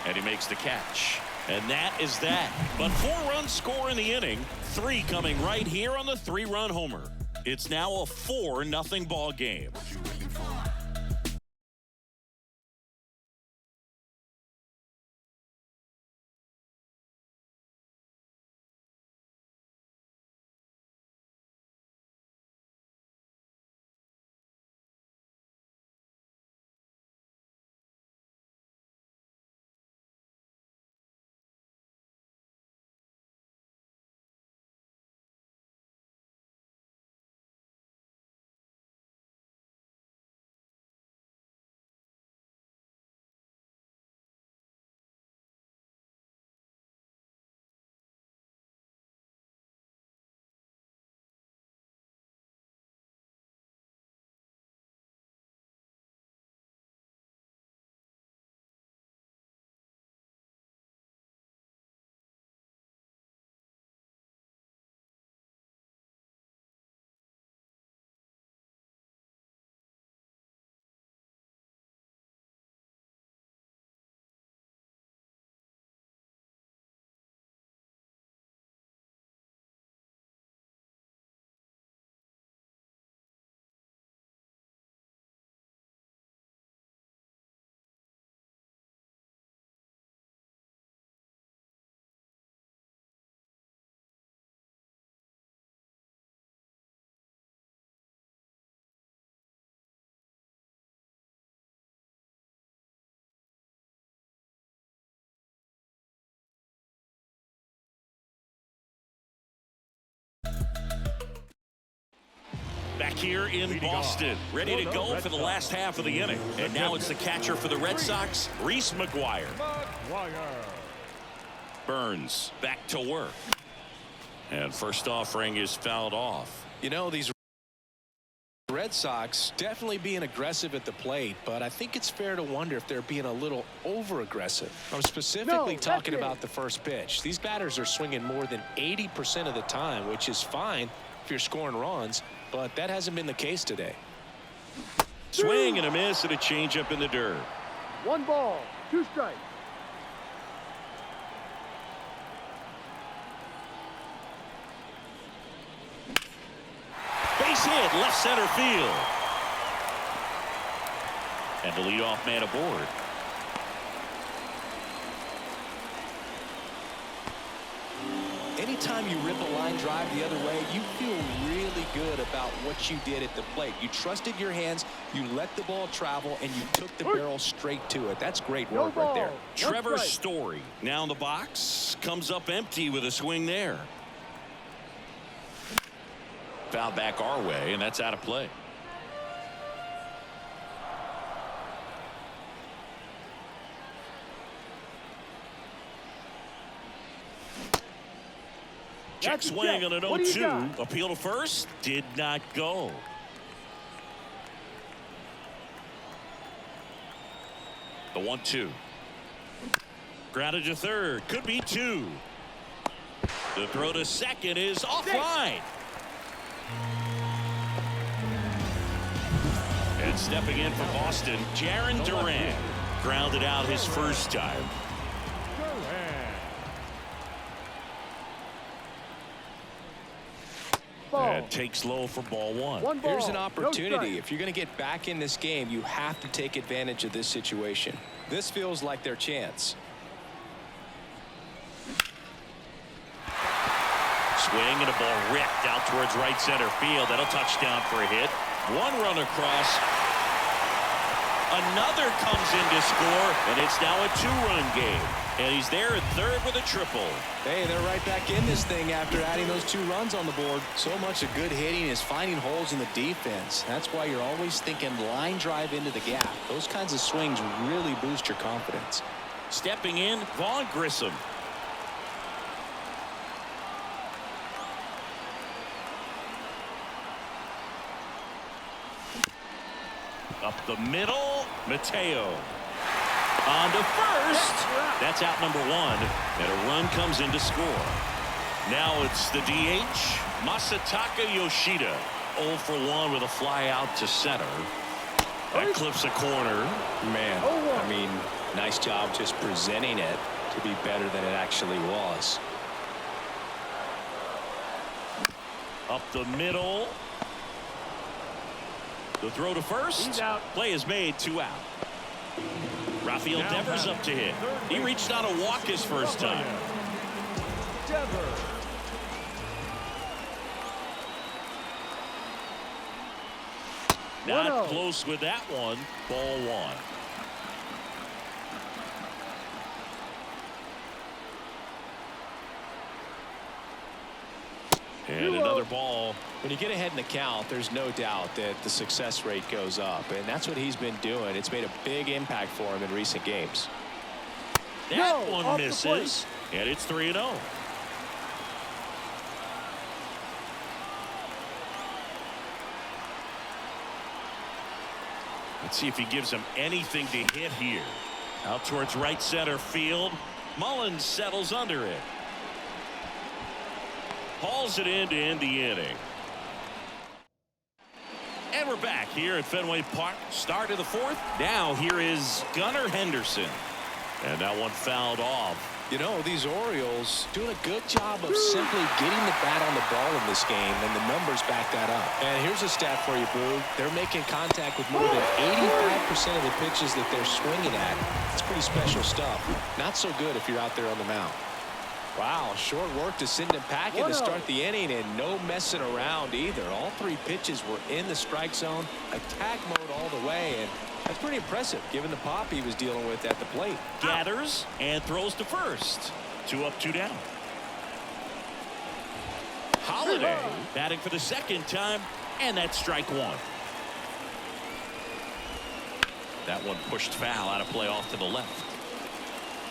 And he makes the catch. And that is that. But 4 runs score in the inning. 3 coming right here on the 3-run homer. It's now a 4-0 ball game. back here in Boston, ready to go for the last half of the inning. And now it's the catcher for the Red Sox, Reese McGuire. Burns back to work. And first offering is fouled off. You know, these Red Sox definitely being aggressive at the plate, but I think it's fair to wonder if they're being a little over-aggressive. I'm specifically talking about the first pitch. These batters are swinging more than 80% of the time, which is fine if you're scoring runs, but that hasn't been the case today. Swing and a miss and a changeup in the dirt. 1 ball, 2 strikes. Base hit, left center field. And the leadoff man aboard. Anytime you rip a line drive the other way, you feel really good about what you did at the plate. You trusted your hands, you let the ball travel, and you took the barrel straight to it. That's great work right there. Trevor Story now in the box, comes up empty with a swing there. Foul back our way, and that's out of play. Check swing on an 0-2. Appeal to first. Did not go. The 1-2. Grounded to third. Could be 2. The throw to second is offline. And stepping in for Boston, Jarren Duran. Grounded out his first time. And takes low for ball 1. Here's an opportunity. If you're going to get back in this game, you have to take advantage of this situation. This feels like their chance. Swing and a ball ripped out towards right center field. That'll touchdown for a hit. 1 run across. Another comes in to score, and it's now a 2-run game. And he's there at third with a triple. Hey, they're right back in this thing after adding those 2 runs on the board. So much of good hitting is finding holes in the defense. That's why you're always thinking line drive into the gap. Those kinds of swings really boost your confidence. Stepping in, Vaughn Grissom. Up the middle, Mateo. On to first. That's out number 1. And a run comes in to score. Now it's the DH, Masataka Yoshida. 0 for 1 with a fly out to center. That clips a corner. Man, I mean, nice job just presenting it to be better than it actually was. Up the middle. The throw to first. Play is made, 2 out. Rafael Devers up to hit. He reached on a walk his first time. Not close with that one. Ball 1. And another ball. When you get ahead in the count, there's no doubt that the success rate goes up, and that's what he's been doing. It's made a big impact for him in recent games. That one misses, and it's 3-0. Let's see if he gives him anything to hit here. Out towards right center field. Mullins settles under it. Hauls it in to end the inning. And we're back here at Fenway Park. Start of the 4th. Now here is Gunnar Henderson. And that one fouled off. You know, these Orioles doing a good job of simply getting the bat on the ball in this game, and the numbers back that up. And here's a stat for you, Boo. They're making contact with more than 85% of the pitches that they're swinging at. It's pretty special stuff. Not so good if you're out there on the mound. Wow, short work to send him packing to start the inning, and no messing around either. All 3 pitches were in the strike zone, attack mode all the way, and that's pretty impressive given the pop he was dealing with at the plate. Gathers and throws to first. 2 up, 2 down. Holiday batting for the 2nd time And that's strike one. That one pushed foul out of play off to the left.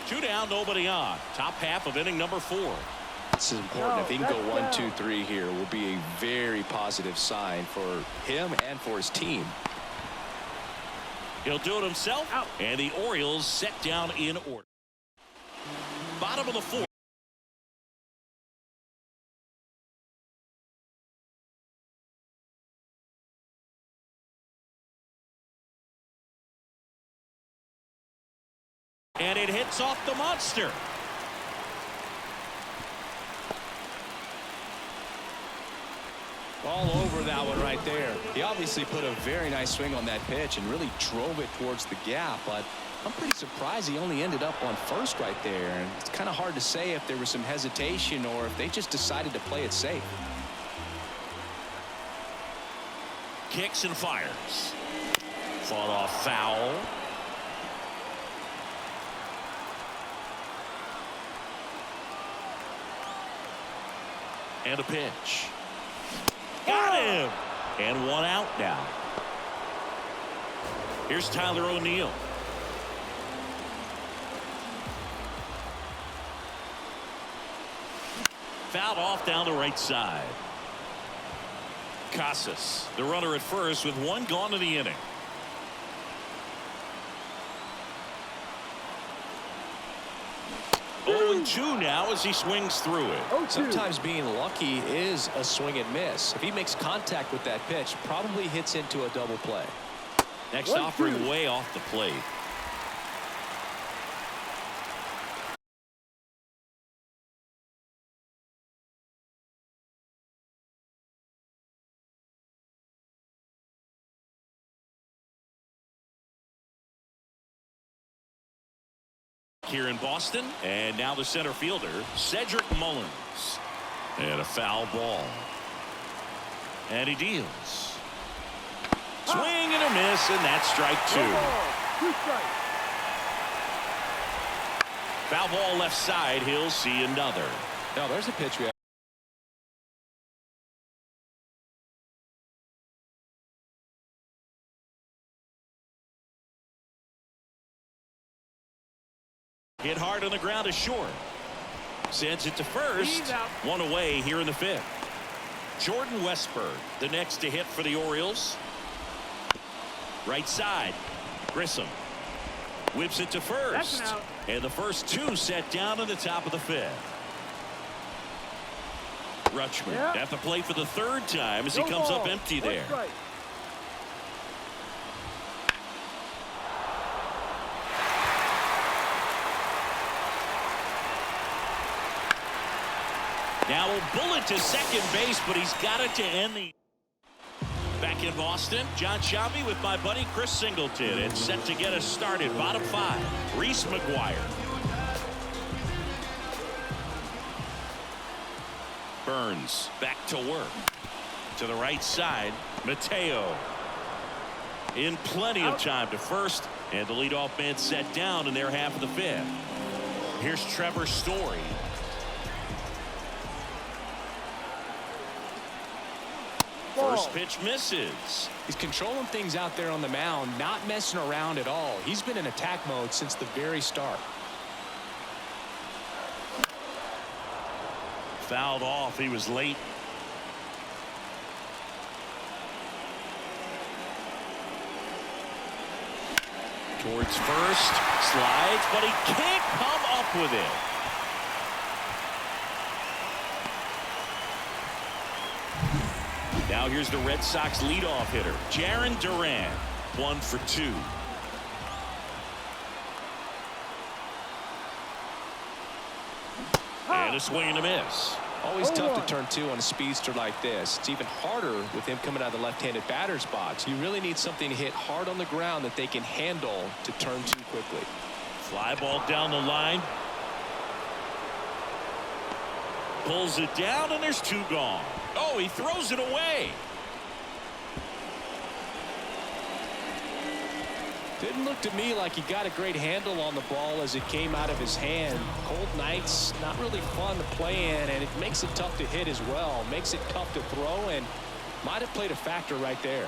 2 down, nobody on. Top half of inning number 4. This is important. If he can go 1, 2, 3 here, will be a very positive sign for him and for his team. He'll do it himself. Out. And the Orioles set down in order. Bottom of the 4th. And it hits off the monster. All over that one right there. He obviously put a very nice swing on that pitch and really drove it towards the gap, but I'm pretty surprised he only ended up on first right there. And it's kind of hard to say if there was some hesitation or if they just decided to play it safe. Kicks and fires. Fought off foul. And a pitch. Got him. And 1 out now. Here's Tyler O'Neill. Fouled off down the right side. Casas, the runner at first with 1 gone in the inning. Oh, 2 now as he swings through it. Sometimes being lucky is a swing and miss. If he makes contact with that pitch, probably hits into a double play. Next offering way off the plate. Here in Boston, and now the center fielder, Cedric Mullins. And a foul ball. And he deals. Swing and a miss, and that's strike 2. Foul ball left side. He'll see another. Now there's a pitch we have. Hit hard on the ground is short. Sends it to first. 1 away here in the 5th. Jordan Westburg, the next to hit for the Orioles. Right side. Grissom whips it to first. And the first 2 set down in the top of the 5th. Rutschman at the plate for the 3rd time as he comes up empty there. Now a bullet to second base, but he's got it to end the. Back in Boston, John Sciambi with my buddy Chris Singleton. It's set to get us started. Bottom 5, Reese McGuire. Burns back to work. To the right side, Mateo. In plenty of time to first, and the leadoff man set down in their half of the 5th. Here's Trevor Story. First pitch misses. He's controlling things out there on the mound, not messing around at all. He's been in attack mode since the very start. Fouled off. He was late. Towards first. Slides, but he can't come up with it. Now here's the Red Sox leadoff hitter, Jarren Duran. 1 for 2. And a swing and a miss. Always tough to turn 2 on a speedster like this. It's even harder with him coming out of the left-handed batter's box. You really need something to hit hard on the ground that they can handle to turn 2 quickly. Fly ball down the line. Pulls it down, and there's 2 gone. Oh, he throws it away. Didn't look to me like he got a great handle on the ball as it came out of his hand. Cold nights, not really fun to play in, and it makes it tough to hit as well. Makes it tough to throw, and Might have played a factor right there.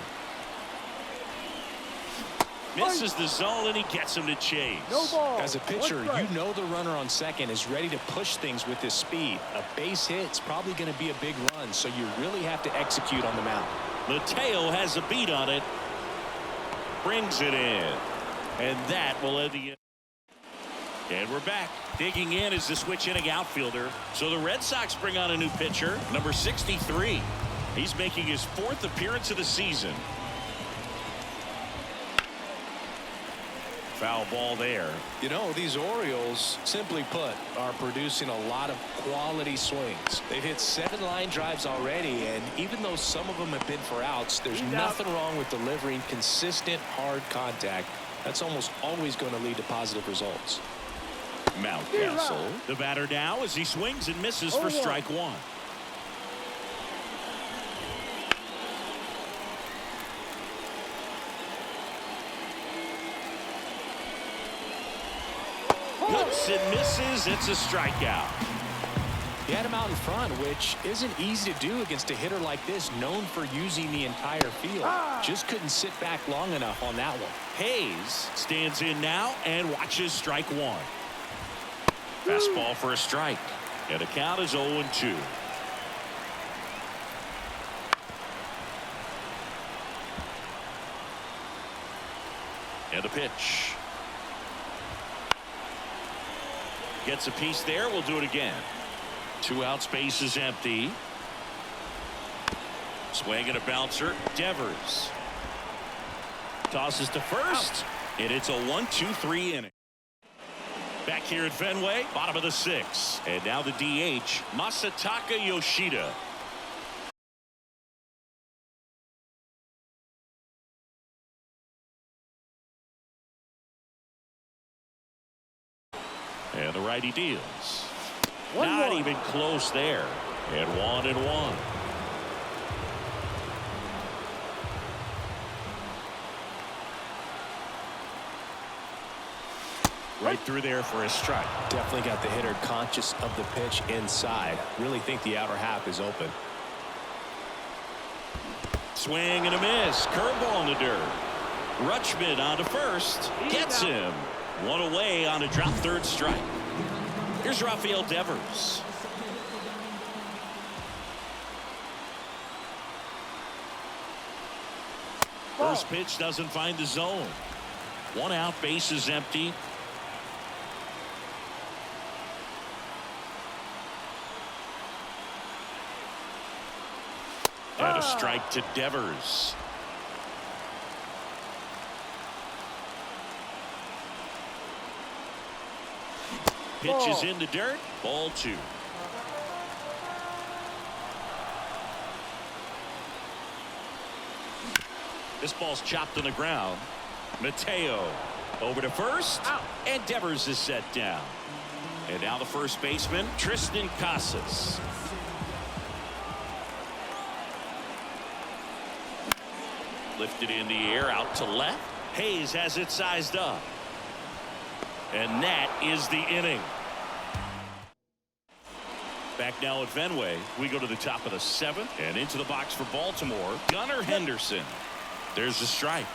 Misses the zone, and he gets him to chase. No ball. As a pitcher, you know the runner on second is ready to push things with his speed. A base hit's probably going to be a big run, so you really have to execute on the mound. Mateo has a beat on it. Brings it in. And that will end the inning. And we're back. Digging in is the switch inning outfielder. So the Red Sox bring on a new pitcher, number 63. He's making his 4th appearance of the season. Foul ball there. You know, these Orioles, simply put, are producing a lot of quality swings. They've hit 7 line drives already, and even though some of them have been for outs, there's nothing wrong with delivering consistent, hard contact. That's almost always going to lead to positive results. Mountcastle, the batter now as he swings and misses for strike 1. Hits and misses. It's a strikeout. He had him out in front, which isn't easy to do against a hitter like this, known for using the entire field. Just couldn't sit back long enough on that one. Hayes stands in now and watches strike 1. Fastball for a strike. And the count is 0-2. And the pitch. Gets a piece there. We'll do it again. 2 outs, base is empty. Swing and a bouncer. Devers tosses to first, and it's a 1-2-3 inning. Back here at Fenway, bottom of the 6th, and now the DH, Masataka Yoshida. And the righty deals. Not even close there. And 1-1. Right through there for a strike. Definitely got the hitter conscious of the pitch inside. Really think the outer half is open. Swing and a miss. Curveball in the dirt. Rutschman on to first. Gets him. 1 away on a drop 3rd strike. Here's Rafael Devers. First pitch doesn't find the zone. 1 out, base is empty. And a strike to Devers. Pitch is in the dirt. Ball 2. This ball's chopped on the ground. Mateo over to first. And Devers is set down. And now the first baseman, Tristan Casas. Lifted in the air out to left. Hayes has it sized up. And that is the inning. Back now at Fenway, we go to the top of the 7th and into the box for Baltimore, Gunnar Henderson. There's a strike.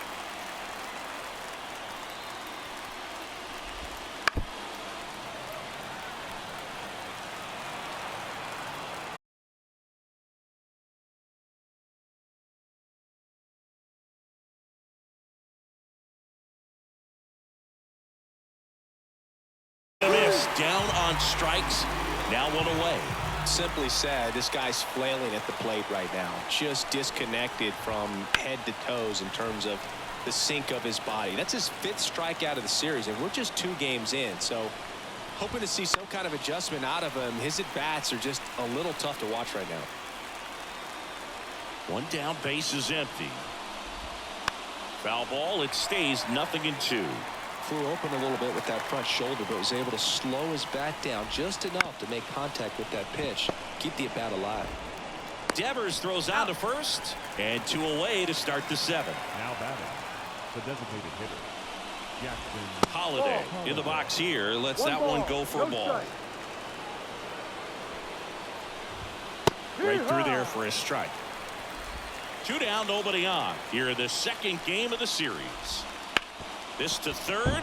Down on strikes. Now 1 away. Simply said, this guy's flailing at the plate right now. Just disconnected from head to toes in terms of the sink of his body. That's his 5th strikeout of the series, and we're just 2 games in. So hoping to see some kind of adjustment out of him. His at-bats are just a little tough to watch right now. 1 down, base is empty. Foul ball. It stays 0-2. Flew open a little bit with that front shoulder, but was able to slow his bat down just enough to make contact with that pitch. Keep the at-bat alive. Devers throws out to first, and 2 away to start the 7th. Now batting, the designated hitter, Jackson Holiday in the box here. Lets that one go for a ball. Right through there for a strike. 2 down, nobody on. Here in the second game of the series. This to third.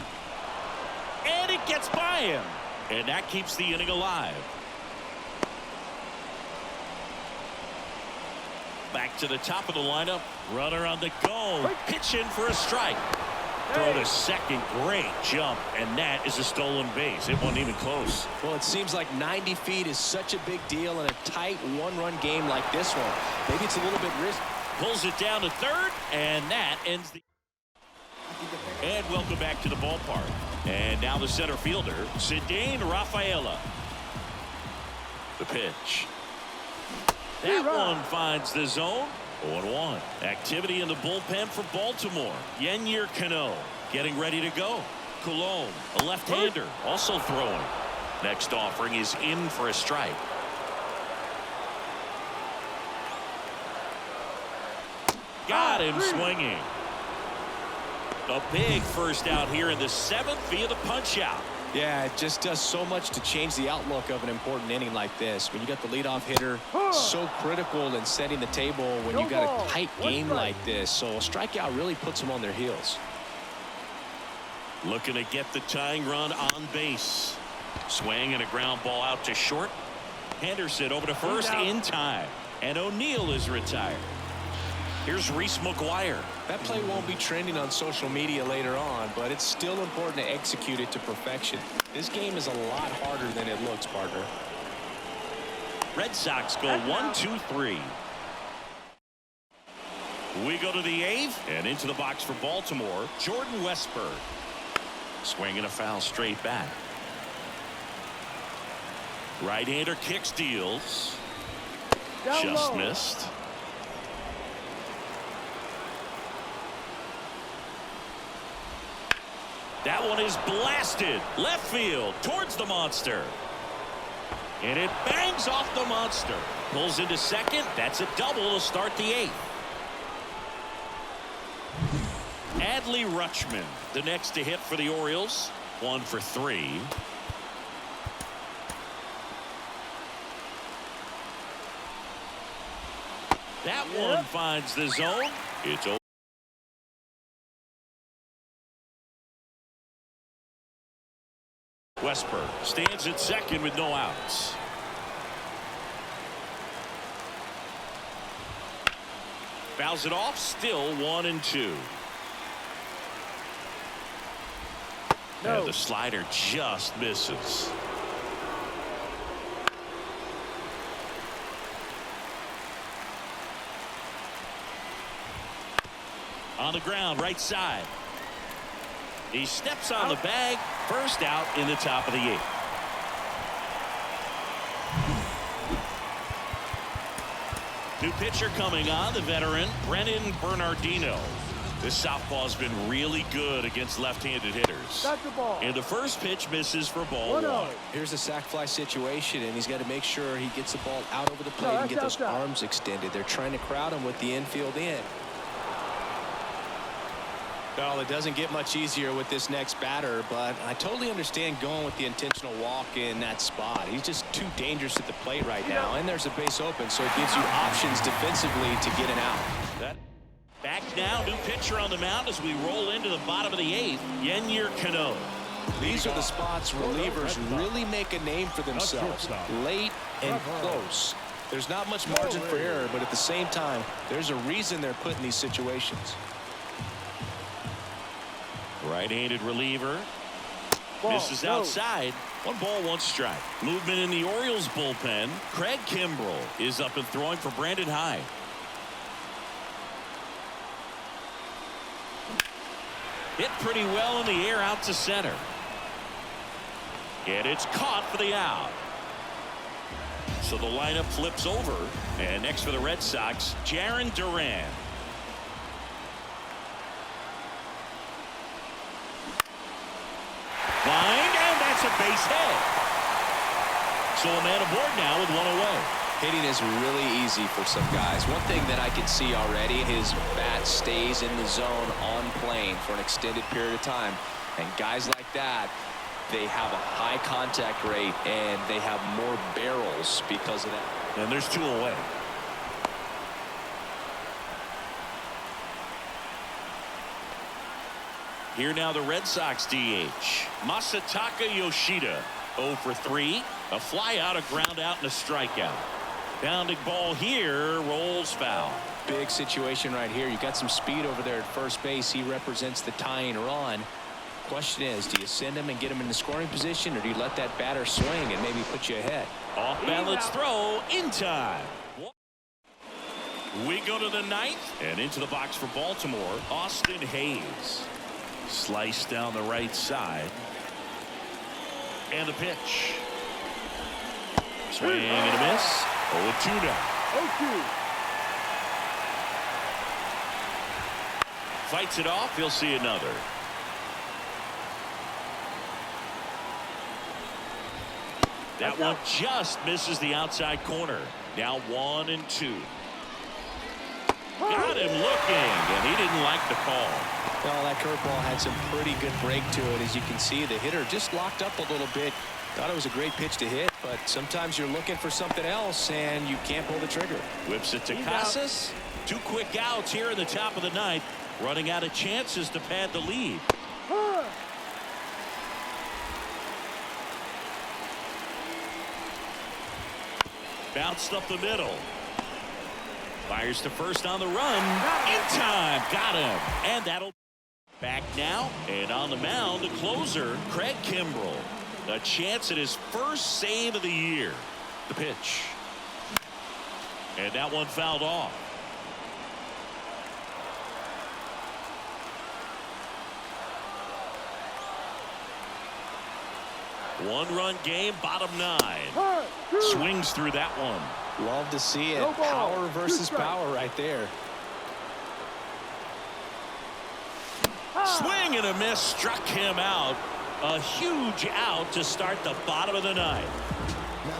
And it gets by him. And that keeps the inning alive. Back to the top of the lineup. Runner on the go. Pitch in for a strike. Throw to second. Great jump. And that is a stolen base. It wasn't even close. Well, it seems like 90 feet is such a big deal in a tight one-run game like this one. Maybe it's a little bit risky. Pulls it down to third. And that ends the... And welcome back to the ballpark. And now the center fielder, Ceddanne Rafaela. The pitch. That one finds the zone. 0-1. Activity in the bullpen for Baltimore. Yennier Cano getting ready to go. Colon, a left-hander, also throwing. Next offering is in for a strike. Got him swinging. A big first out here in the 7th via the punch out. Yeah, it just does so much to change the outlook of an important inning like this. When you got the leadoff hitter, so critical in setting the table when you got a tight game like this. So a strikeout really puts them on their heels. Looking to get the tying run on base. Swing and a ground ball out to short. Henderson over to first in time. And O'Neill is retired. Here's Reese McGuire. That play won't be trending on social media later on, but it's still important to execute it to perfection. This game is a lot harder than it looks, partner. Red Sox go 1-2-3. We go to the 8th and into the box for Baltimore. Jordan Westburg. Swinging a foul straight back. Right-hander kicks, deals. Just missed. That one is blasted left field towards the monster. And it bangs off the monster. Pulls into second. That's a double to start the 8th. Adley Rutschman, the next to hit for the Orioles. 1 for 3. That one finds the zone. It's over. Westburg stands at second with no outs. Fouls it off. Still 1-2. And the slider just misses. On the ground, right side. He steps on the bag. First out in the top of the 8th. New pitcher coming on, the veteran Brennan Bernardino. This southpaw's been really good against left-handed hitters. And the first pitch misses for ball 1. Here's a sac fly situation, and he's got to make sure he gets the ball out over the plate and get those arms extended. They're trying to crowd him with the infield in. Well, it doesn't get much easier with this next batter, but I totally understand going with the intentional walk in that spot. He's just too dangerous at the plate right now, and there's a base open, so it gives you options defensively to get an out. Back now, new pitcher on the mound as we roll into the bottom of the 8th. Yennier Cano. These are the spots relievers really make a name for themselves. Late and close. There's not much margin for error, but at the same time, there's a reason they're put in these situations. Right-handed reliever. Misses outside. 1 ball, 1 strike. Movement in the Orioles bullpen. Craig Kimbrell is up and throwing for Brandon Hyde. Hit pretty well in the air out to center. And it's caught for the out. So the lineup flips over. And next for the Red Sox, Jarren Duran. Line, and that's a base hit. So a man aboard now with 1 away. Hitting is really easy for some guys. One thing that I can see already, his bat stays in the zone on plane for an extended period of time. And guys like that, they have a high contact rate and they have more barrels because of that. And there's 2 away. Here now the Red Sox DH. Masataka Yoshida. 0 for 3. A fly out, a ground out, and a strikeout. Bounding ball here. Rolls foul. Big situation right here. You got some speed over there at first base. He represents the tying run. Question is, do you send him and get him in the scoring position, or do you let that batter swing and maybe put you ahead? Off balance throw in time. We go to the ninth and into the box for Baltimore. Austin Hayes. Sliced down the right side. And the pitch. Swing and a miss. 0-2 now. 0-2. Fights it off. He'll see another. That one just misses the outside corner. Now 1-2. Got him looking, and he didn't like the call. Well, that curveball had some pretty good break to it. As you can see, the hitter just locked up a little bit. Thought it was a great pitch to hit, but sometimes you're looking for something else, and you can't pull the trigger. Whips it to Casas. 2 quick outs here in the top of the ninth. Running out of chances to pad the lead. Bounced up the middle. Fires to first on the run. In time. Got him. And that'll back now. And on the mound, the closer, Craig Kimbrell. A chance at his first save of the year. The pitch. And that one fouled off. One-run game, bottom 9. Swings through that one. Love to see it. No ball. Power versus power right there. Swing and a miss, struck him out. A huge out to start the bottom of the ninth.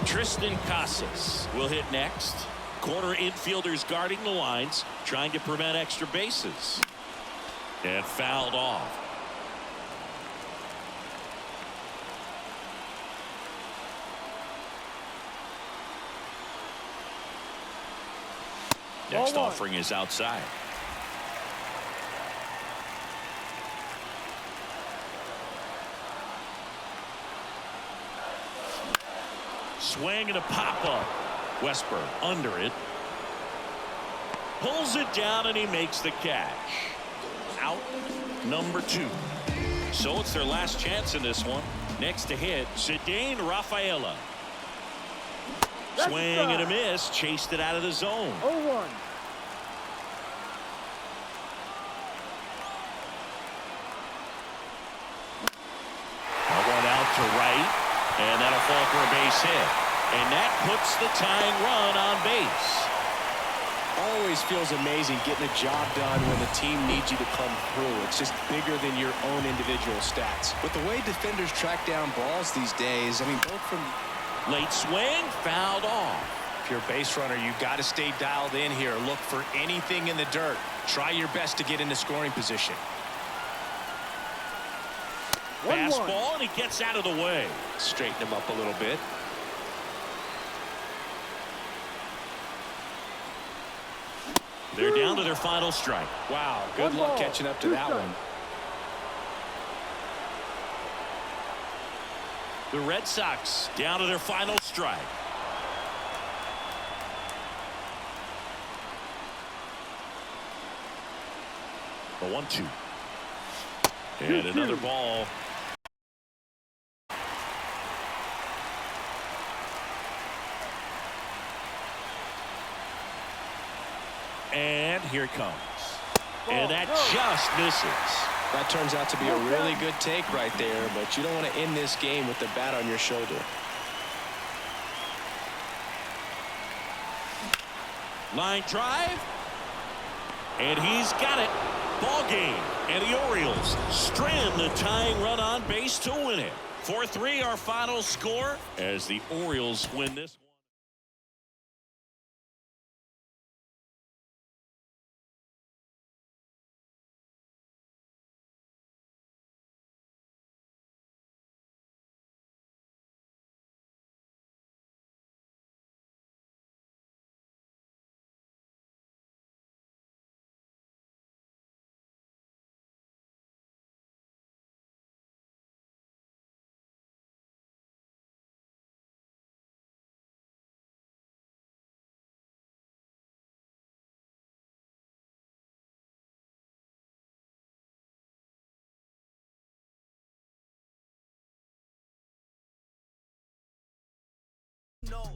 Tristan Casas will hit next. Corner infielders guarding the lines, trying to prevent extra bases. And fouled off. Next offering is outside. Swing and a pop-up. Westburg under it. Pulls it down and he makes the catch. Out number 2. So it's their last chance in this one. Next to hit, Ceddanne Rafaela. Swing and a miss. Chased it out of the zone. 0-1. One out to right. And that'll fall for a base hit. And that puts the tying run on base. Always feels amazing getting a job done when the team needs you to come through. It's just bigger than your own individual stats. With the way defenders track down balls these days, I mean, both from Late swing, fouled off. If you're a base runner, you got to stay dialed in here. Look for anything in the dirt. Try your best to get into scoring position. 1-1. Fastball, and he gets out of the way. Straighten him up a little bit. They're down to their final strike. Wow, good One luck ball, catching up to 2 that strikes. one. The Red Sox down to their final strike. A 1-2. And another ball. And here it comes. And that just misses. That turns out to be a really good take right there, but you don't want to end this game with the bat on your shoulder. Line drive. And he's got it. Ball game. And the Orioles strand the tying run on base to win it. 4-3 our final score as the Orioles win this one.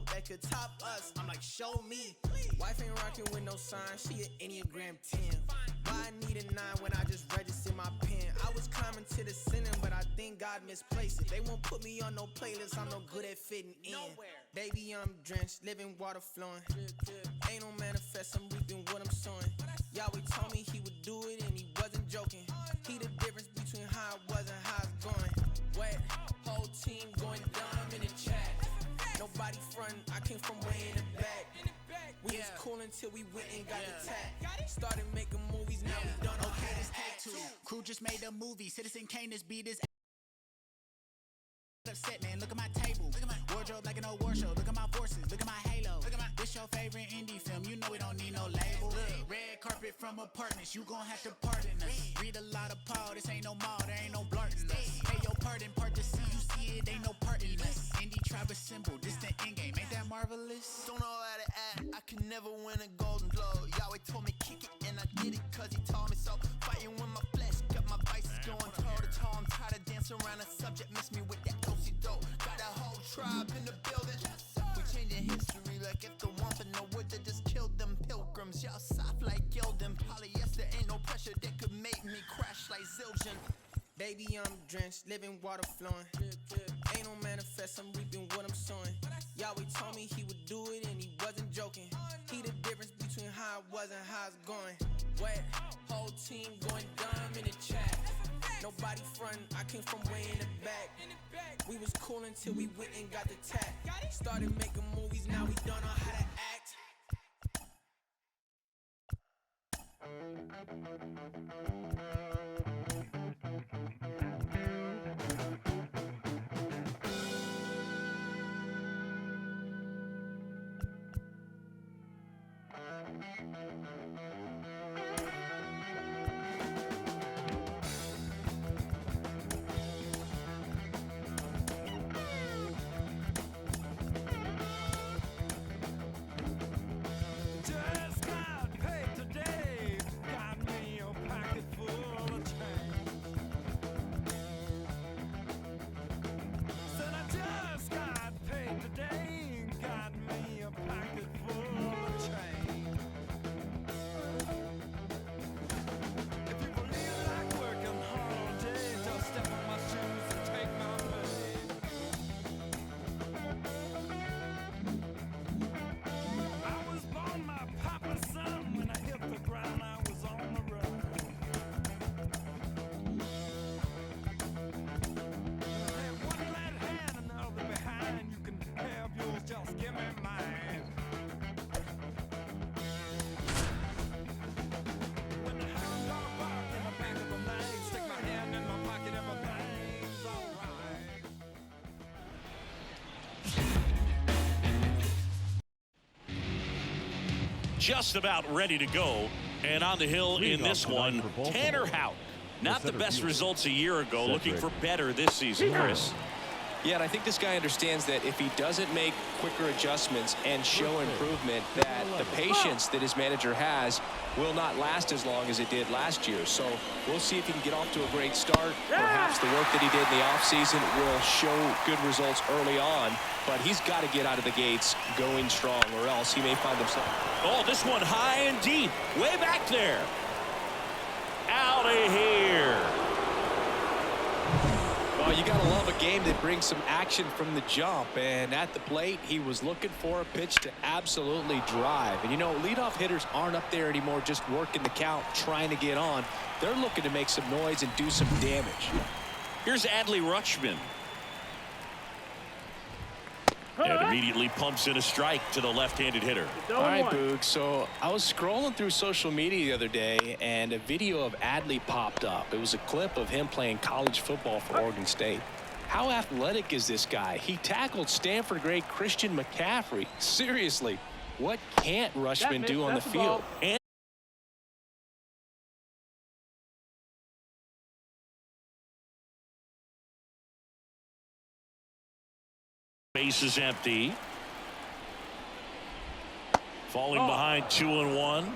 that could top us. I'm like, show me. Wife ain't rocking with no sign, she an Enneagram 10. Why I need a 9 when I just registered my pen? I was climbing to the ceiling, but I think God misplaced it. They won't put me on no playlist, I'm no good at fitting in. Baby, I'm drenched, living water flowing. Ain't no manifest, I'm reaping what I'm sowing. Yahweh told me he would do it and he wasn't joking. He the difference between how it was and how it's going. Wet, whole team going dumb in the chat. Nobody frontin', I came from way in the back. We was cool until we went and got attacked. Started making movies, now we done. Okay, this take 2. Crew just made a movie. Citizen Kane just beat his upset, man. Look at my table. Look at my wardrobe like an old war show. Look at my forces. Look at my halo. Look at my. This your favorite indie film. You know we don't need no label. Red carpet from apartments. You gon' have to pardon us. Read a lot of Paul. This ain't no mall. There ain't no blurting us. Pay your pardon. Part to see. You see it. Ain't no part in us. Indie tribe assemble. This the end game. Ain't that marvelous? Don't know how to act. I can never win a golden globe. Yahweh told me kick it and I did it cause he taught me so. Fighting with my flesh. Got my vices going toe to toe. I'm tired of dancing around a subject. Miss me with that dosey dope. Got a whole tribe in the building. We changing history like if the one for no wood that just killed them pilgrims. Y'all soft like Gildan. Polyester ain't no pressure that could make me crash like Zildjian. Baby, I'm drenched, living water flowing. Ain't no manifest, I'm reaping what I'm sowing. Yahweh told me he would do it and he wasn't joking. He the difference between how it was and how it's going. Wet, whole team going dumb in the chat. Nobody frontin', I came from way in the back. We was cool until we went and got the tap. Started making movies, now we don't know how to act. Just got paid today. Got me a pocket full of change. Said I just got paid today. Got me a pocket full of change. If you believe like working hard all day, just step on my shoes and take my money. I was born my papa's son. When I hit the ground, I was on the run. Have one glad hand, another behind. You can have yours, just give me mine. When the hound dog bark in the back of the night, stick my hand in my pocket, everything's alright. Just about ready to go. And on the hill in this one, Tanner Houck. Not the best results a year ago, looking for better this season, Chris. Yeah, and I think this guy understands that if he doesn't make quicker adjustments and show improvement, that the patience that his manager has will not last as long as it did last year. So we'll see if he can get off to a great start. Perhaps the work that he did in the offseason will show good results early on, but he's got to get out of the gates going strong, or else he may find himself. Oh, this one high and deep, way back there. Out of here. Well, you got to love a game that brings some action from the jump. And at the plate, he was looking for a pitch to absolutely drive. And, you know, leadoff hitters aren't up there anymore just working the count, trying to get on. They're looking to make some noise and do some damage. Here's Adley Rutschman. And immediately pumps in a strike to the left-handed hitter. All right, Boog. So I was scrolling through social media the other day, and a video of Adley popped up. It was a clip of him playing college football for Oregon State. How athletic is this guy? He tackled Stanford great Christian McCaffrey. Seriously, what can't Rutschman do on the field? And base is empty. Falling behind 2-1.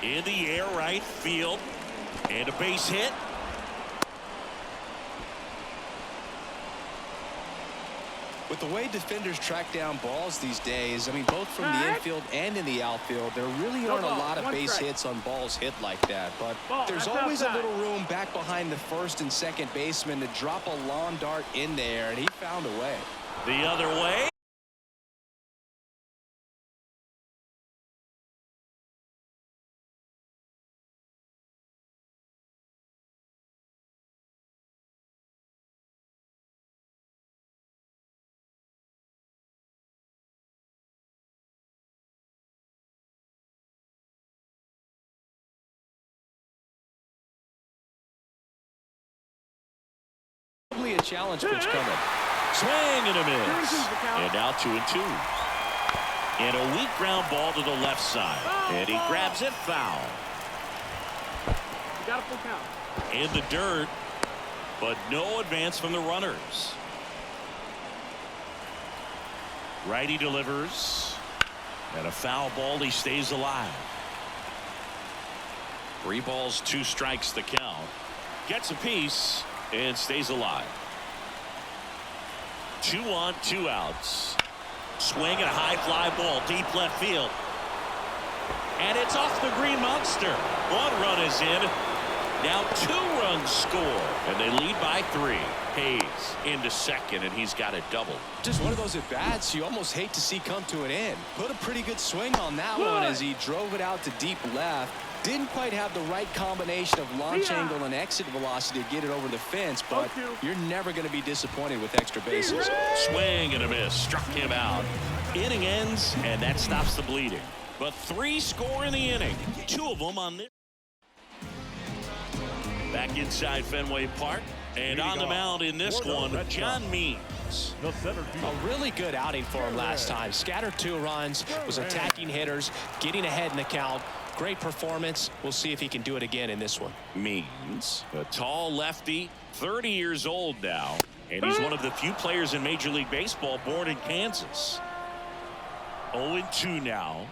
In the air, right field. And a base hit. With the way defenders track down balls these days, I mean, both from the infield and in the outfield, there really aren't a lot of base hits on balls hit like that. But there's always a little room back behind the first and second baseman to drop a lawn dart in there, and he found a way. The other way. A challenge pitch coming. Swing and a miss. And now 2-2. And a weak ground ball to the left side. And he grabs it foul. You got a full count. In the dirt, but no advance from the runners. Righty delivers. And a foul ball. He stays alive. 3 balls, 2 strikes the count. Gets a piece and stays alive. 2 on, 2 outs. Swing and a high fly ball deep left field. And it's off the green monster. 1 run is in. Now 2 runs score. And they lead by 3. Hayes into second, and he's got a double. Just one of those at-bats you almost hate to see come to an end. Put a pretty good swing on that one as he drove it out to deep left. Didn't quite have the right combination of launch angle and exit velocity to get it over the fence, but you're never going to be disappointed with extra bases. Swing and a miss. Struck him out. Inning ends, and that stops the bleeding. But 3 score in the inning. 2 of them on this. Back inside Fenway Park. And on the mound in this one, John Means. A really good outing for him last time. Scattered 2 runs, was attacking hitters, getting ahead in the count. Great performance. We'll see if he can do it again in this one. Means, a tall lefty, 30 years old now, and he's one of the few players in Major League Baseball born in Kansas. 0-2 now.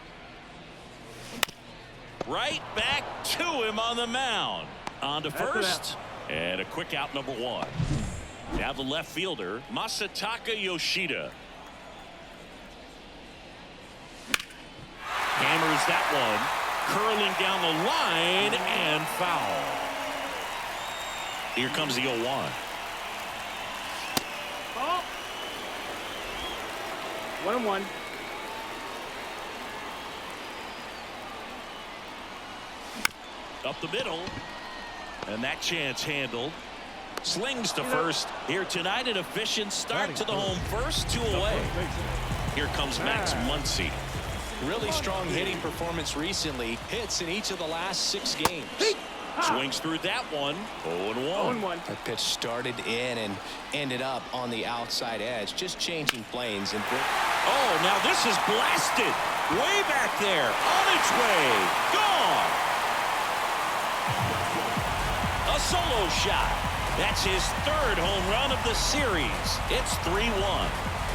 Right back to him on the mound. On to first, and a quick out, number 1. Now the left fielder, Masataka Yoshida. Hammers that one. Curling down the line and foul. Here comes the 0-1. Oh. 1-1. Up the middle. And that chance handled. Slings to first. Here tonight, an efficient start to the home first, 2 away. Here comes Max Muncy. Really strong hitting performance recently. Hits in each of the last 6 games. Swings through that one. 0-1. That pitch started in and ended up on the outside edge. Just changing planes. And oh, now this is blasted. Way back there. On its way. Gone. A solo shot. That's his 3rd home run of the series. It's 3-1.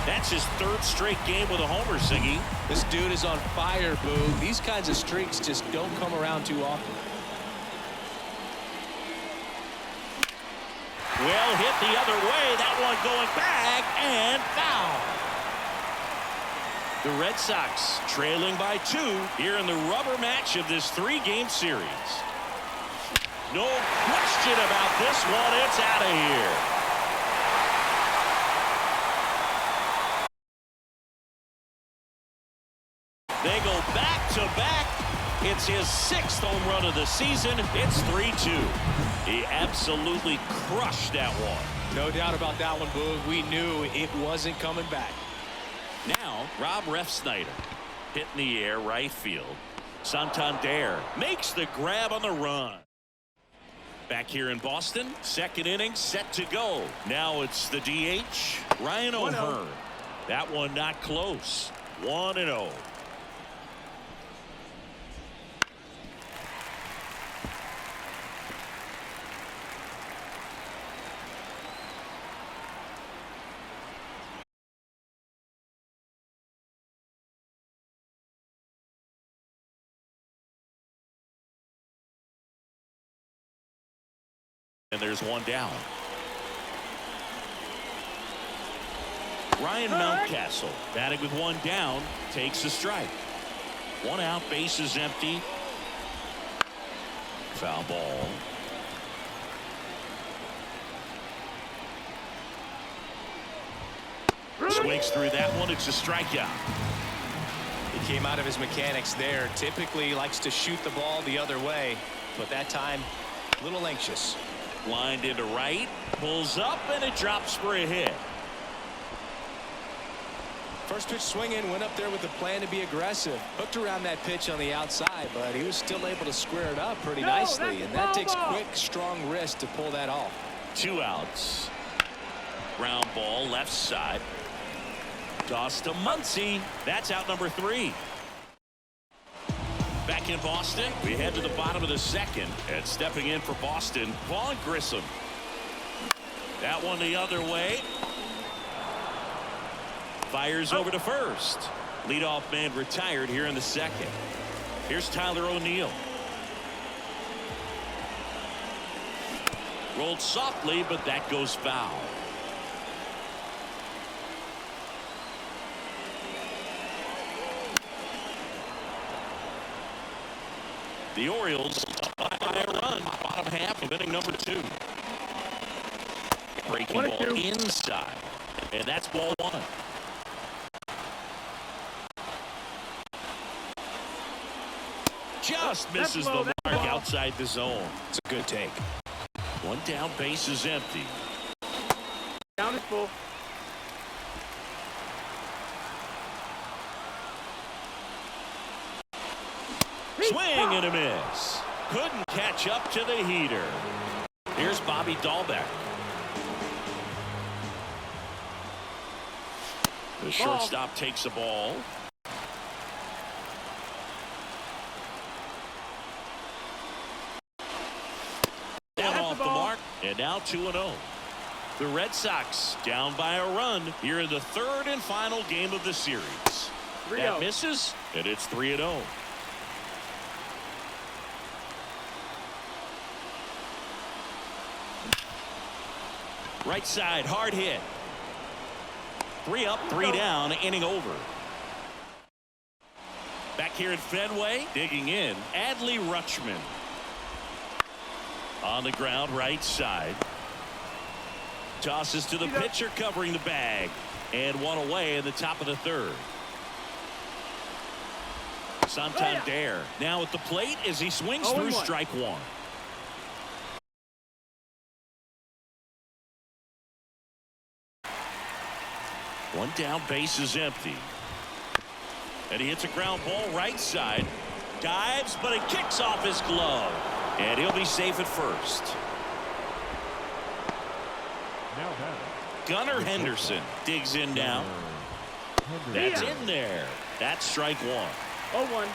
That's his 3rd straight game with a homer, Siggy. This dude is on fire, Boo. These kinds of streaks just don't come around too often. Well hit the other way. That one going back and foul. The Red Sox trailing by 2 here in the rubber match of this 3-game series. No question about this one. It's out of here. They go back to back. It's his 6th home run of the season. It's 3-2. He absolutely crushed that one. No doubt about that one, Boog. We knew it wasn't coming back. Now, Rob Refsnyder hit in the air, right field. Santander makes the grab on the run. Back here in Boston, 2nd inning set to go. Now it's the DH, Ryan O'Hearn. That one not close. 1-0. And there's one down. Ryan Mountcastle batting with one down, takes a strike. One out, bases empty. Foul ball. Swings through that one. It's a strikeout. He came out of his mechanics there. Typically likes to shoot the ball the other way, but that time a little anxious. Lined into right, pulls up, and it drops for a hit. First pitch swinging, went up there with the plan to be aggressive. Hooked around that pitch on the outside, but he was still able to square it up pretty nicely, and that takes quick, strong wrist to pull that off. 2 outs. Ground ball left side. Toss to Muncy. That's out number 3. Back in Boston, we head to the bottom of the second, and stepping in for Boston, Vaughn Grissom. That one the other way. Fires over to first. Leadoff man retired here in the second. Here's Tyler O'Neill. Rolled softly, but that goes foul. The Orioles by a run, bottom half of inning number 2. Breaking ball inside, and that's ball 1. Just misses the mark outside the zone. It's a good take. One down, base is empty. Down is full. Swing and a miss. Couldn't catch up to the heater. Here's Bobby Dahlbeck. The shortstop takes the ball. Down off the mark, and now 2-0. The Red Sox down by a run here in the 3rd and final game of the series. That misses, and it's 3-0. Right side, hard hit. 3 up, 3 down, inning over. Back here at Fenway, digging in, Adley Rutschman. On the ground, right side. Tosses to the pitcher, covering the bag. And one away in the top of the 3rd. Santander now at the plate as he swings through strike 1. One down, base is empty. And he hits a ground ball right side. Dives, but it kicks off his glove. And he'll be safe at first. Now Gunnar Henderson digs in now. That's in there. That's strike 1. 0-1.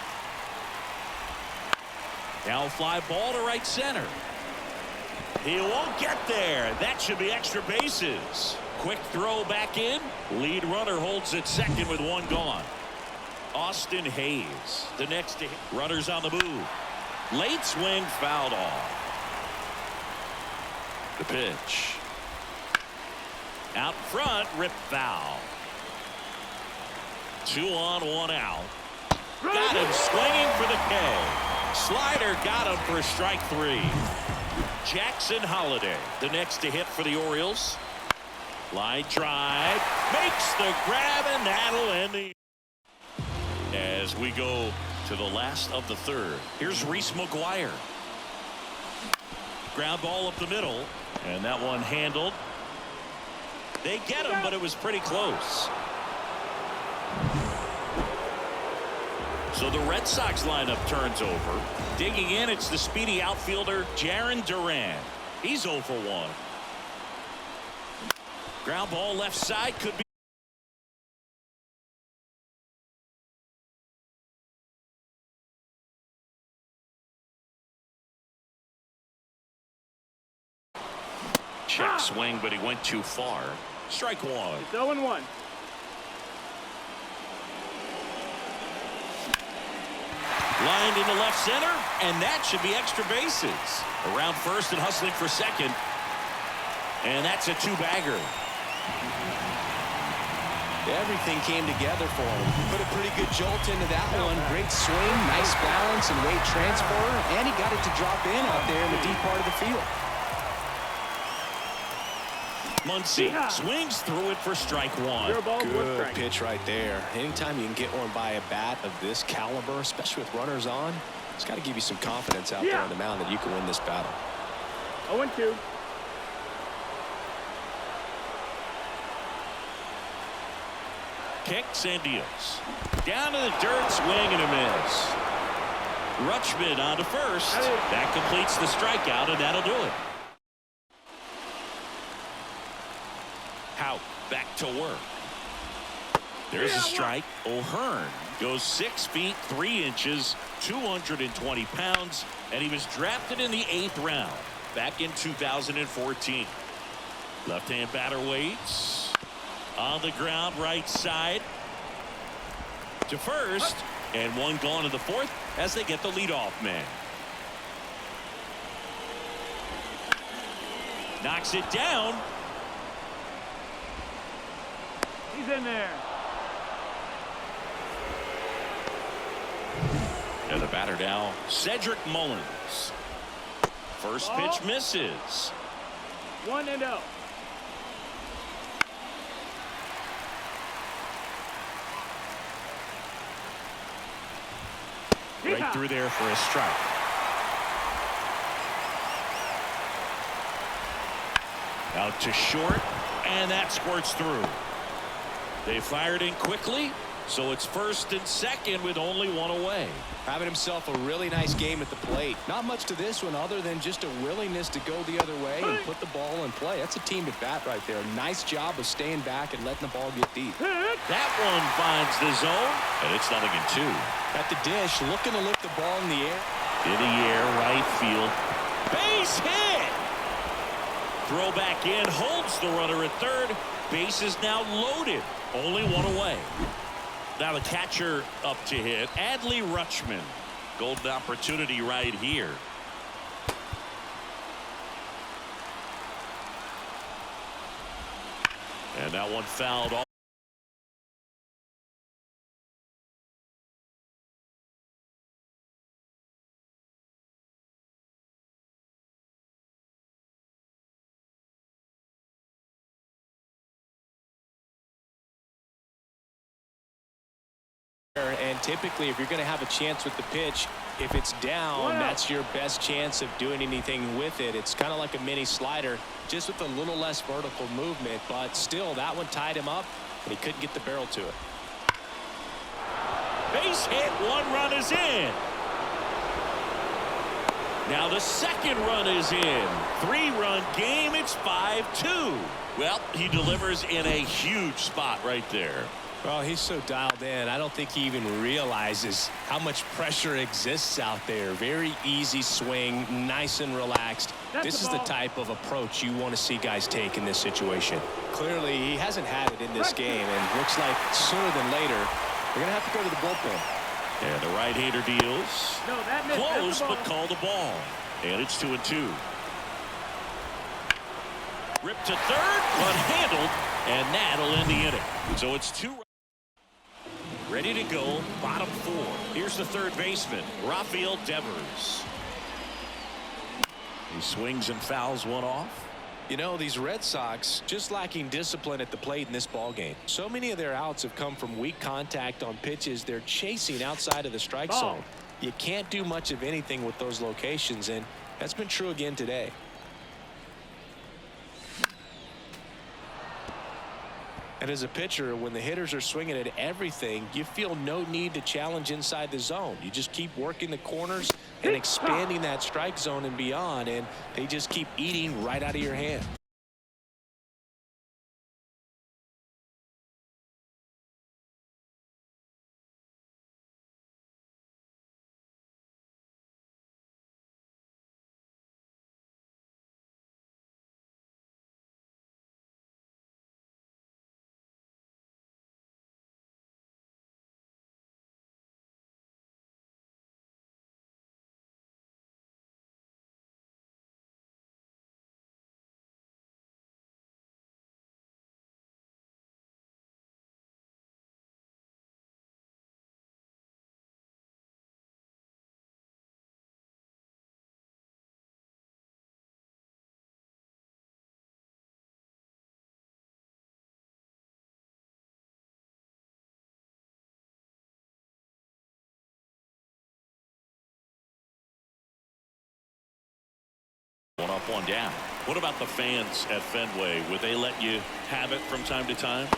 Now a fly ball to right center. He won't get there. That should be extra bases. Quick throw back in. Lead runner holds at second with 1 gone. Austin Hayes, the next to hit. Runners on the move. Late swing, fouled off. The pitch. Out front, rip foul. 2 on, 1 out. Got him swinging for the K. Slider got him for strike 3. Jackson Holliday, the next to hit for the Orioles. Line drive, makes the grab, and that'll end the. As we go to the last of the 3rd, here's Reese McGuire. Ground ball up the middle, and that one handled. They get him, but it was pretty close. So the Red Sox lineup turns over. Digging in, it's the speedy outfielder Jarren Duran. He's 0 for 1. Ground ball left side, could be. Check swing, but he went too far. Strike 1. It's 0-1. Lined into left center, and that should be extra bases. Around first and hustling for second. And that's a 2-bagger. Everything came together for him. Put a pretty good jolt into that one. Great swing, nice balance and weight transfer, and he got it to drop in out there in the deep part of the field. Muncy swings through it for strike one. Good pitch right there. Anytime you can get one by a bat of this caliber, especially with runners on, it's got to give you some confidence out there on the mound that you can win this battle. 0-2. Kicks and deals. Down to the dirt, swing and a miss. Rutschman on to first. That completes the strikeout, and that'll do it. Hout back to work. There's a strike. O'Hearn goes 6 feet 3 inches, 220 pounds, and he was drafted in the 8th round back in 2014. Left-hand batter waits. On the ground, right side to first, and one gone in the 4th as they get the leadoff man. Knocks it down. He's in there. And the batter now, Cedric Mullins. First pitch misses. 1-0. Right through there for a strike. Out to short, and that squirts through. They fired in quickly, so it's first and second with only one away. Having himself a really nice game at the plate. Not much to this one other than just a willingness to go the other way and put the ball in play. That's a team at bat right there. Nice job of staying back and letting the ball get deep. That one finds the zone, and it's 0-2. At the dish, looking to lift the ball in the air. In the air, right field. Base hit! Throw back in, holds the runner at third. Base is now loaded. Only one away. Now the catcher up to hit, Adley Rutschman. Golden opportunity right here. And that one fouled off. And typically, if you're going to have a chance with the pitch, if it's down, that's your best chance of doing anything with it. It's kind of like a mini slider, just with a little less vertical movement. But still, that one tied him up, and he couldn't get the barrel to it. Base hit, 1 run is in. Now the second run is in. 3-run game, it's 5-2. Well, he delivers in a huge spot right there. Well, he's so dialed in, I don't think he even realizes how much pressure exists out there. Very easy swing, nice and relaxed. This is the type of approach you want to see guys take in this situation. Clearly, he hasn't had it in this game, and looks like sooner than later, they're going to have to go to the bullpen. And the right-hander deals. No, that missed. Close, but called the ball. And it's 2-2. Ripped to third, but handled, and that'll end the inning. So it's 2. Ready to go, bottom 4. Here's the third baseman, Rafael Devers. He swings and fouls one off. You know, these Red Sox just lacking discipline at the plate in this ballgame. So many of their outs have come from weak contact on pitches they're chasing outside of the strike zone. You can't do much of anything with those locations, and that's been true again today. And as a pitcher, when the hitters are swinging at everything, you feel no need to challenge inside the zone. You just keep working the corners and expanding that strike zone and beyond, and they just keep eating right out of your hand. tough one down. What about the fans at Fenway? Would they let you have it from time to time?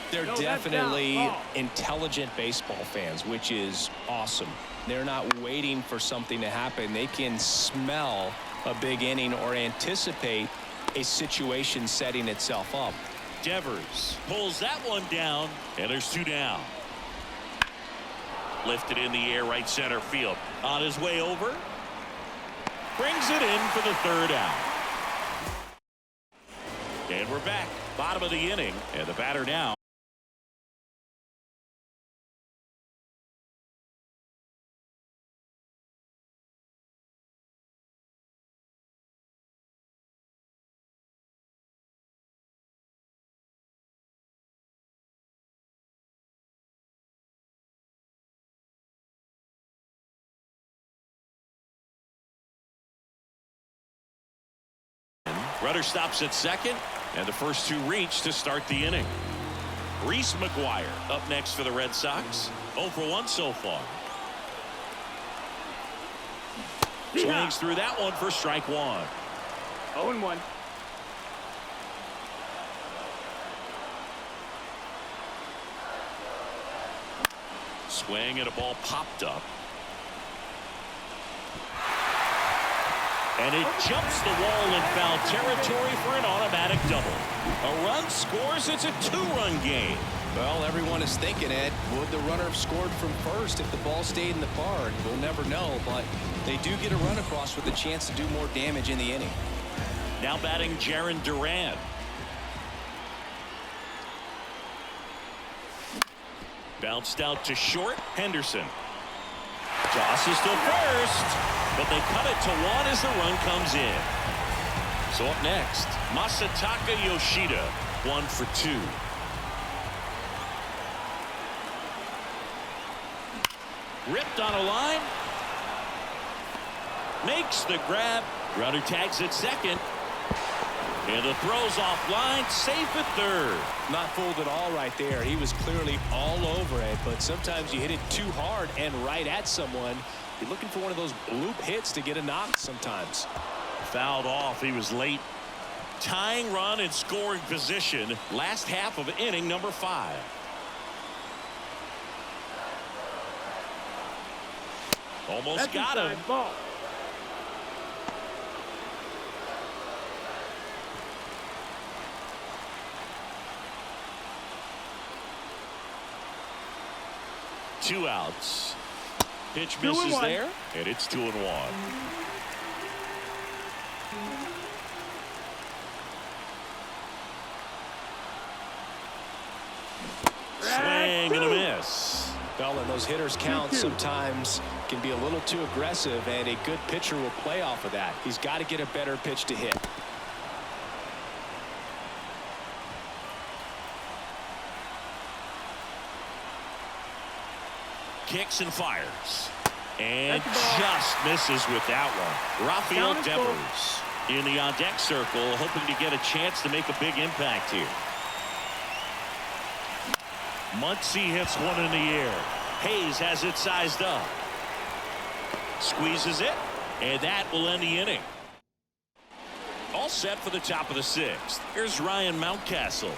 They're definitely intelligent baseball fans, which is awesome. They're not waiting for something to happen. They can smell a big inning or anticipate a situation setting itself up. Devers pulls that one down, and there's 2 down. Lifted in the air, right center field. On his way over. Brings it in for the 3rd out. And we're back. Bottom of the inning. And the batter now. Rudder stops at second, and the first 2 reach to start the inning. Reese McGuire up next for the Red Sox. 0 for 1 so far. Swings through that one for strike 1. 0-1. Swing and a ball popped up. And it jumps the wall in foul territory for an automatic double. A run scores. It's a 2-run game. Well, everyone is thinking, Ed, would the runner have scored from first if the ball stayed in the park? We'll never know, but they do get a run across with a chance to do more damage in the inning. Now batting Jarren Duran. Bounced out to short. Henderson tosses to first, but they cut it to 1 as the run comes in. So up next, Masataka Yoshida, 1 for 2. Ripped on a line. Makes the grab. Runner tags at second. And the throw's offline, safe at third. Not fooled at all right there. He was clearly all over it, but sometimes you hit it too hard and right at someone. You're looking for one of those bloop hits to get a knock sometimes. Fouled off. He was late. Tying run in scoring position. Last half of inning number 5. Almost got him. Ball. Two outs. Pitch misses there, and it's 2-1. Swing and a miss. Well, and those hitters count sometimes can be a little too aggressive, and a good pitcher will play off of that. He's got to get a better pitch to hit. Kicks and fires. And just misses with that one. Rafael Devers in the on-deck circle, hoping to get a chance to make a big impact here. Muncy hits one in the air. Hayes has it sized up. Squeezes it, and that will end the inning. All set for the top of the 6th. Here's Ryan Mountcastle.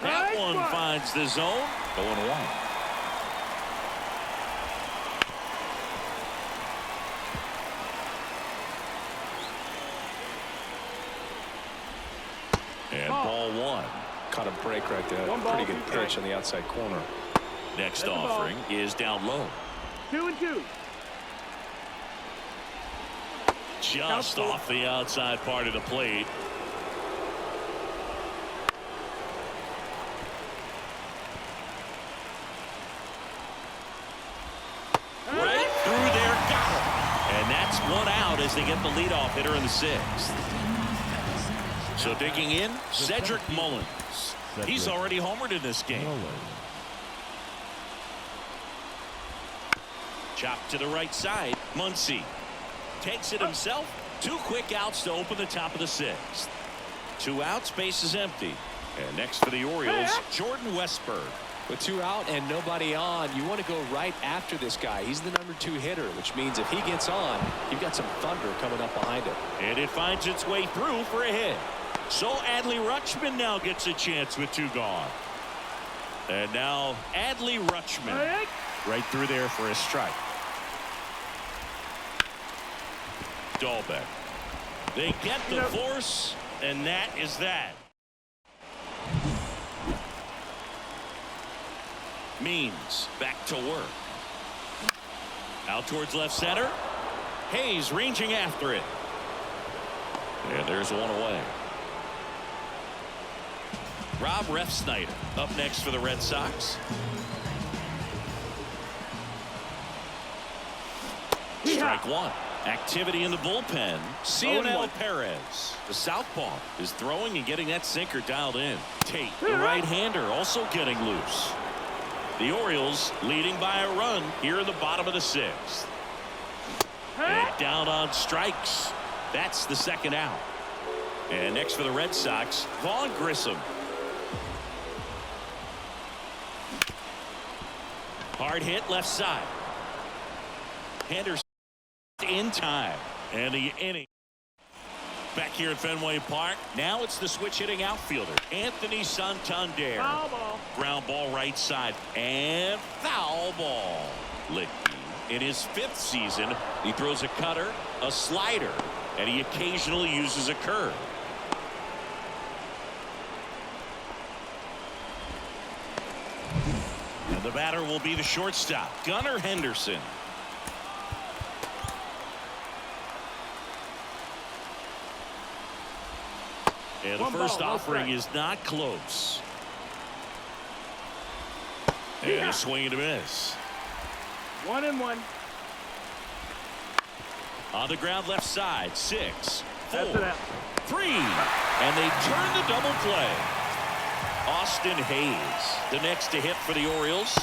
That one finds the zone. 0-1. And ball 1. Caught a break right there. Pretty good pitch on the outside corner. Next offering is down low. 2-2. Just off the outside part of the plate. Right through there, got him. And that's 1 out as they get the leadoff hitter in the 6th. So digging in, Cedric Mullins. He's already homered in this game. Chopped to the right side. Muncy takes it himself. 2 quick outs to open the top of the 6th. 2 outs, base is empty. And next for the Orioles, Jordan Westburg. With 2 out and nobody on, you want to go right after this guy. He's the number 2 hitter, which means if he gets on, you've got some thunder coming up behind him. And it finds its way through for a hit. So Adley Rutschman now gets a chance with 2 gone. And now Adley Rutschman right through there for a strike. Dahlbeck. They get the force, and that is that. Means back to work. Out towards left center. Hayes ranging after it. And there's one away. Rob Refsnyder up next for the Red Sox. Strike 1. Activity in the bullpen. Cionel Perez, the southpaw, is throwing and getting that sinker dialed in. Tate, the right-hander, also getting loose. The Orioles leading by a run here in the bottom of the 6th. And down on strikes. That's the 2nd out. And next for the Red Sox, Vaughn Grissom. Hard hit left side. Henderson in time. And the inning. Back here at Fenway Park. Now it's the switch hitting outfielder, Anthony Santander. Foul ball. Ground ball right side. And foul ball. Litke. In his 5th season, he throws a cutter, a slider, and he occasionally uses a curve. And the batter will be the shortstop, Gunnar Henderson. And the first offering is not close. And a swing and a miss. 1-1. On the ground left side. 6, 4, That's it out. 3. And they turn the double play. Austin Hayes, the next to hit for the Orioles.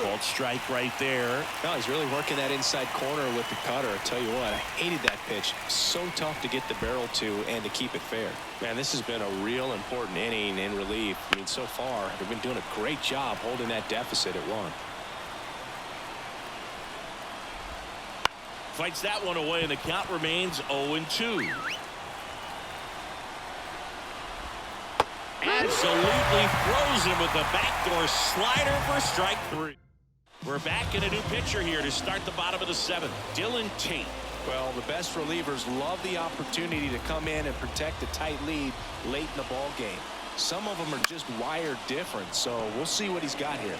Called strike right there. No, he's really working that inside corner with the cutter. I tell you what, I hated that pitch. So tough to get the barrel to and to keep it fair. Man, this has been a real important inning in relief. I mean, so far, they've been doing a great job holding that deficit at 1. Fights that one away, and the count remains 0-2. Absolutely throws him with the backdoor slider for strike 3. We're back in a new pitcher here to start the bottom of the 7th. Dylan Tate. Well, the best relievers love the opportunity to come in and protect a tight lead late in the ball game. Some of them are just wired different, so we'll see what he's got here.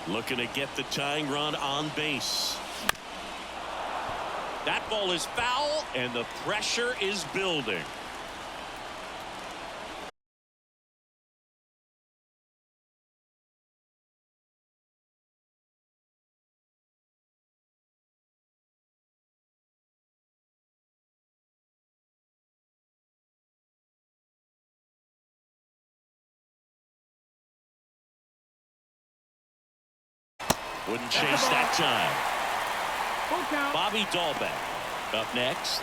Looking to get the tying run on base. That ball is foul, and the pressure is building. Wouldn't chase that time. Full count. Bobby Dahlbeck up next.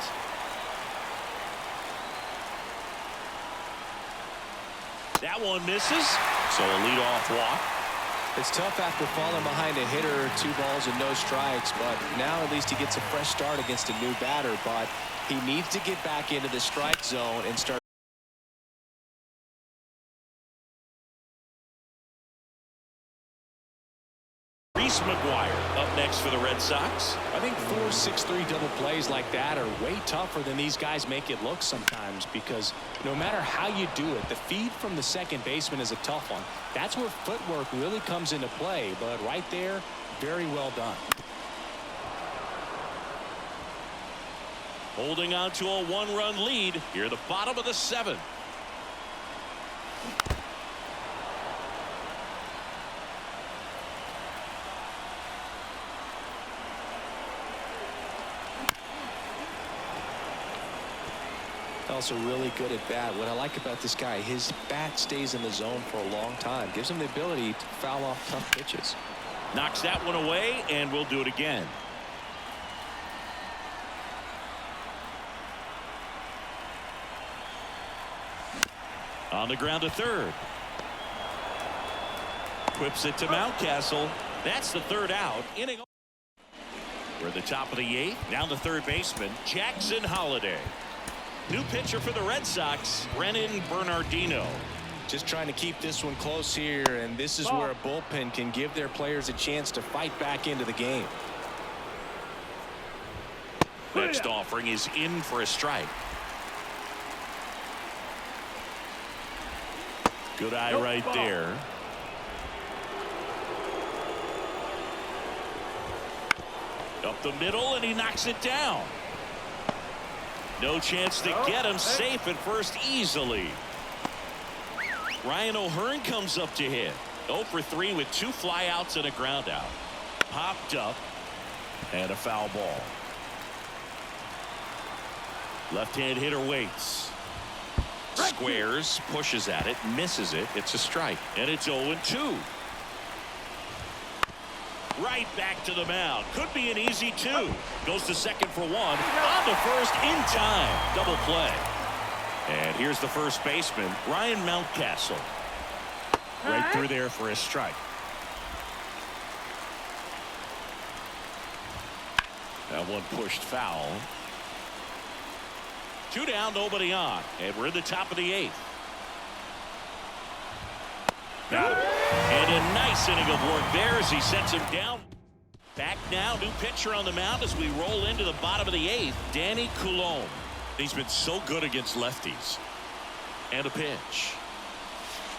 That one misses. So a leadoff walk. It's tough after falling behind a hitter, 2 balls and no strikes, but now at least he gets a fresh start against a new batter. But he needs to get back into the strike zone and start. Reese McGuire up next for the Red Sox. I think 4, 6, 3 double plays like that are way tougher than these guys make it look sometimes, because no matter how you do it, the feed from the second baseman is a tough one. That's where footwork really comes into play, but right there, very well done. Holding on to a 1-run lead here at the bottom of the 7th. Also really good at bat. What I like about this guy, his bat stays in the zone for a long time. Gives him the ability to foul off tough pitches. Knocks that one away, and we'll do it again. On the ground to third. Whips it to Mountcastle. That's the third out. Inning. We're at the top of the 8th. Down the third baseman, Jackson Holliday. New pitcher for the Red Sox, Brennan Bernardino. Just trying to keep this one close here, and this is where a bullpen can give their players a chance to fight back into the game. Next offering is in for a strike. Good eye right there. Up the middle, and he knocks it down. No chance to get him. Safe at first easily. Ryan O'Hearn comes up to hit. 0 for 3 with 2 flyouts and a ground out. Popped up, and a foul ball. Left-hand hitter waits. Squares, pushes at it, misses it. It's a strike, and it's 0-2. Right back to the mound. Could be an easy 2. Goes to second for 1. On to first in time. Double play. And here's the first baseman, Ryan Mountcastle. Right through there for a strike. That one pushed foul. 2 down, nobody on. And we're in the top of the 8th. And a nice inning of work there as he sets him down. Back now, new pitcher on the mound as we roll into the bottom of the 8th, Danny Coulombe. He's been so good against lefties. And a pitch.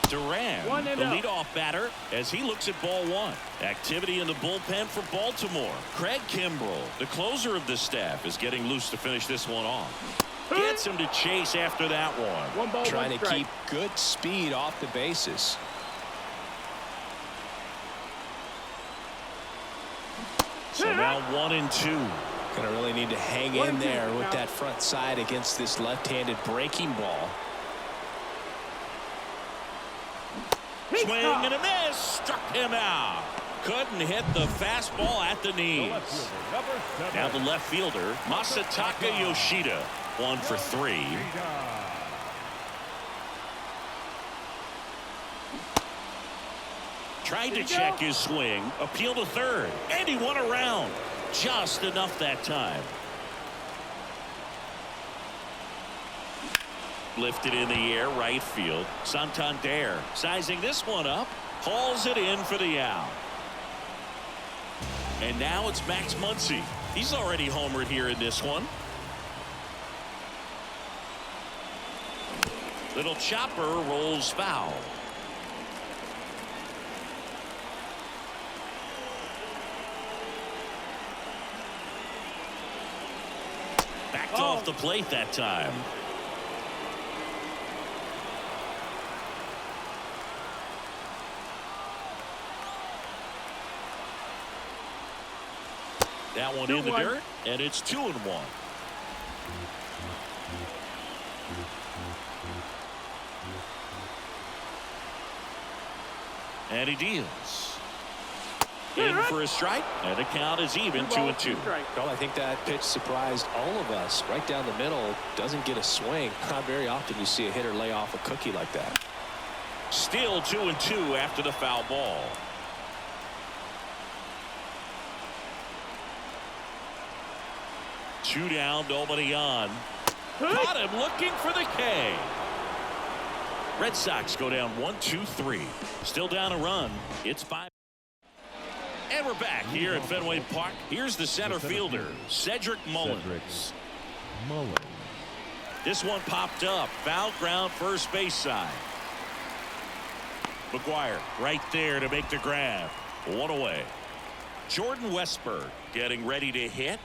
Duran, the leadoff batter, as he looks at ball 1. Activity in the bullpen for Baltimore. Craig Kimbrell, the closer of the staff, is getting loose to finish this one off. Gets him to chase after that one. Trying to keep good speed off the bases. So now 1-2. Gonna really need to hang in there with that front side against this left-handed breaking ball. Swing and a miss. Struck him out. Couldn't hit the fastball at the knees. Now the left fielder, Masataka Yoshida. 1 for 3. Tried to check his swing. Appeal to third. And he won around. Just enough that time. Lifted in the air, right field. Santander sizing this one up. Hauls it in for the out. And now it's Max Muncy. He's already homered here in this one. Little chopper rolls foul. Backed off the plate that time. That one in the dirt, and it's 2-1. And he deals. In for a strike, and the count is even, 2-2. Well, I think that pitch surprised all of us. Right down the middle, doesn't get a swing. Not very often you see a hitter lay off a cookie like that. Still 2-2 after the foul ball. Two down, nobody on. Caught him looking for the K. Red Sox go down 1-2-3. Still down a run. It's 5. And we're back here at Fenway Park. Here's the center fielder, Cedric Mullins. This one popped up. Foul ground, first base side. McGuire right there to make the grab. 1 away. Jordan Westburg getting ready to hit.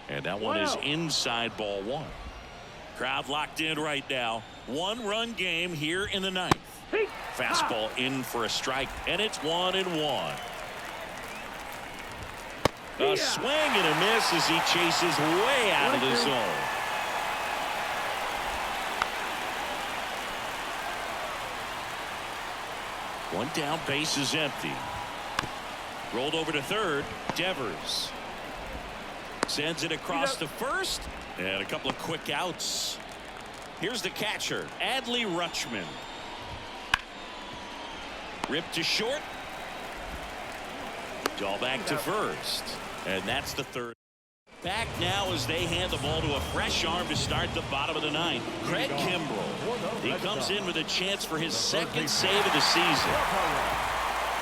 And that one is inside ball 1. Crowd locked in right now. 1-run game here in the 9th. Fastball in for a strike, and it's 1-1. A swing and a miss as he chases way out of the zone. One down, base is empty. Rolled over to third. Devers sends it across to first, and a couple of quick outs. Here's the catcher, Adley Rutschman. Ripped to short. All back to first. And that's the third. Back now as they hand the ball to a fresh arm to start the bottom of the ninth. Craig Kimbrell. He comes in with a chance for his second save of the season.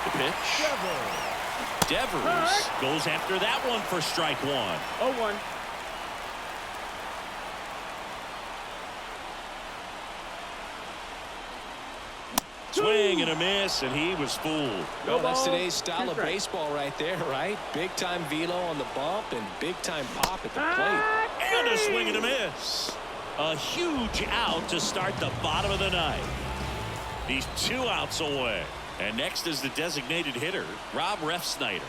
The pitch. Devers goes after that one for strike one. 0-1. Swing and a miss, and he was fooled. Well, that's today's style of baseball right there, right? Big time velo on the bump and big time pop at the plate. And a swing and a miss. A huge out to start the bottom of the ninth. He's 2 outs away. And next is the designated hitter, Rob Refsnyder.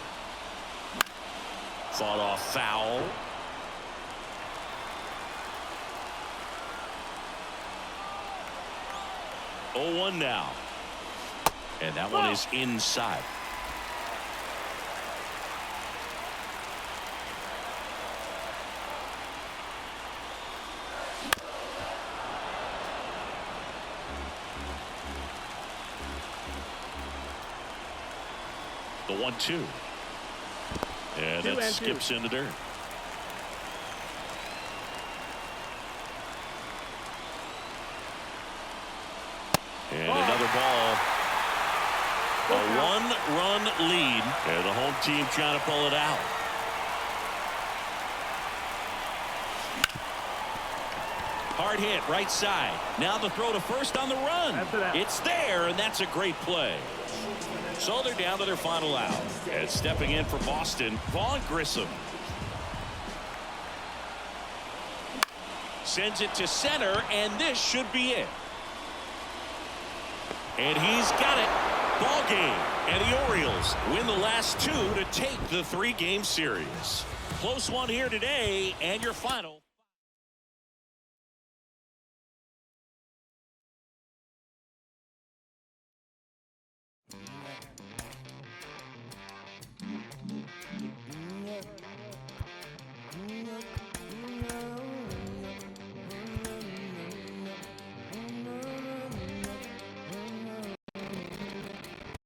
Fought off foul. Oh, 0-1 now. And that one is inside. The 1-2. And that skips into dirt. And another ball. A 1-run lead, and the home team trying to pull it out. Hard hit right side. Now the throw to first on the run. It's there, and that's a great play. So they're down to their final out. And stepping in for Boston, Vaughn Grissom. Sends it to center, and this should be it. And he's got it. Ball game. And the Orioles win the last 2 to take the 3-game series. Close one here today, and your final.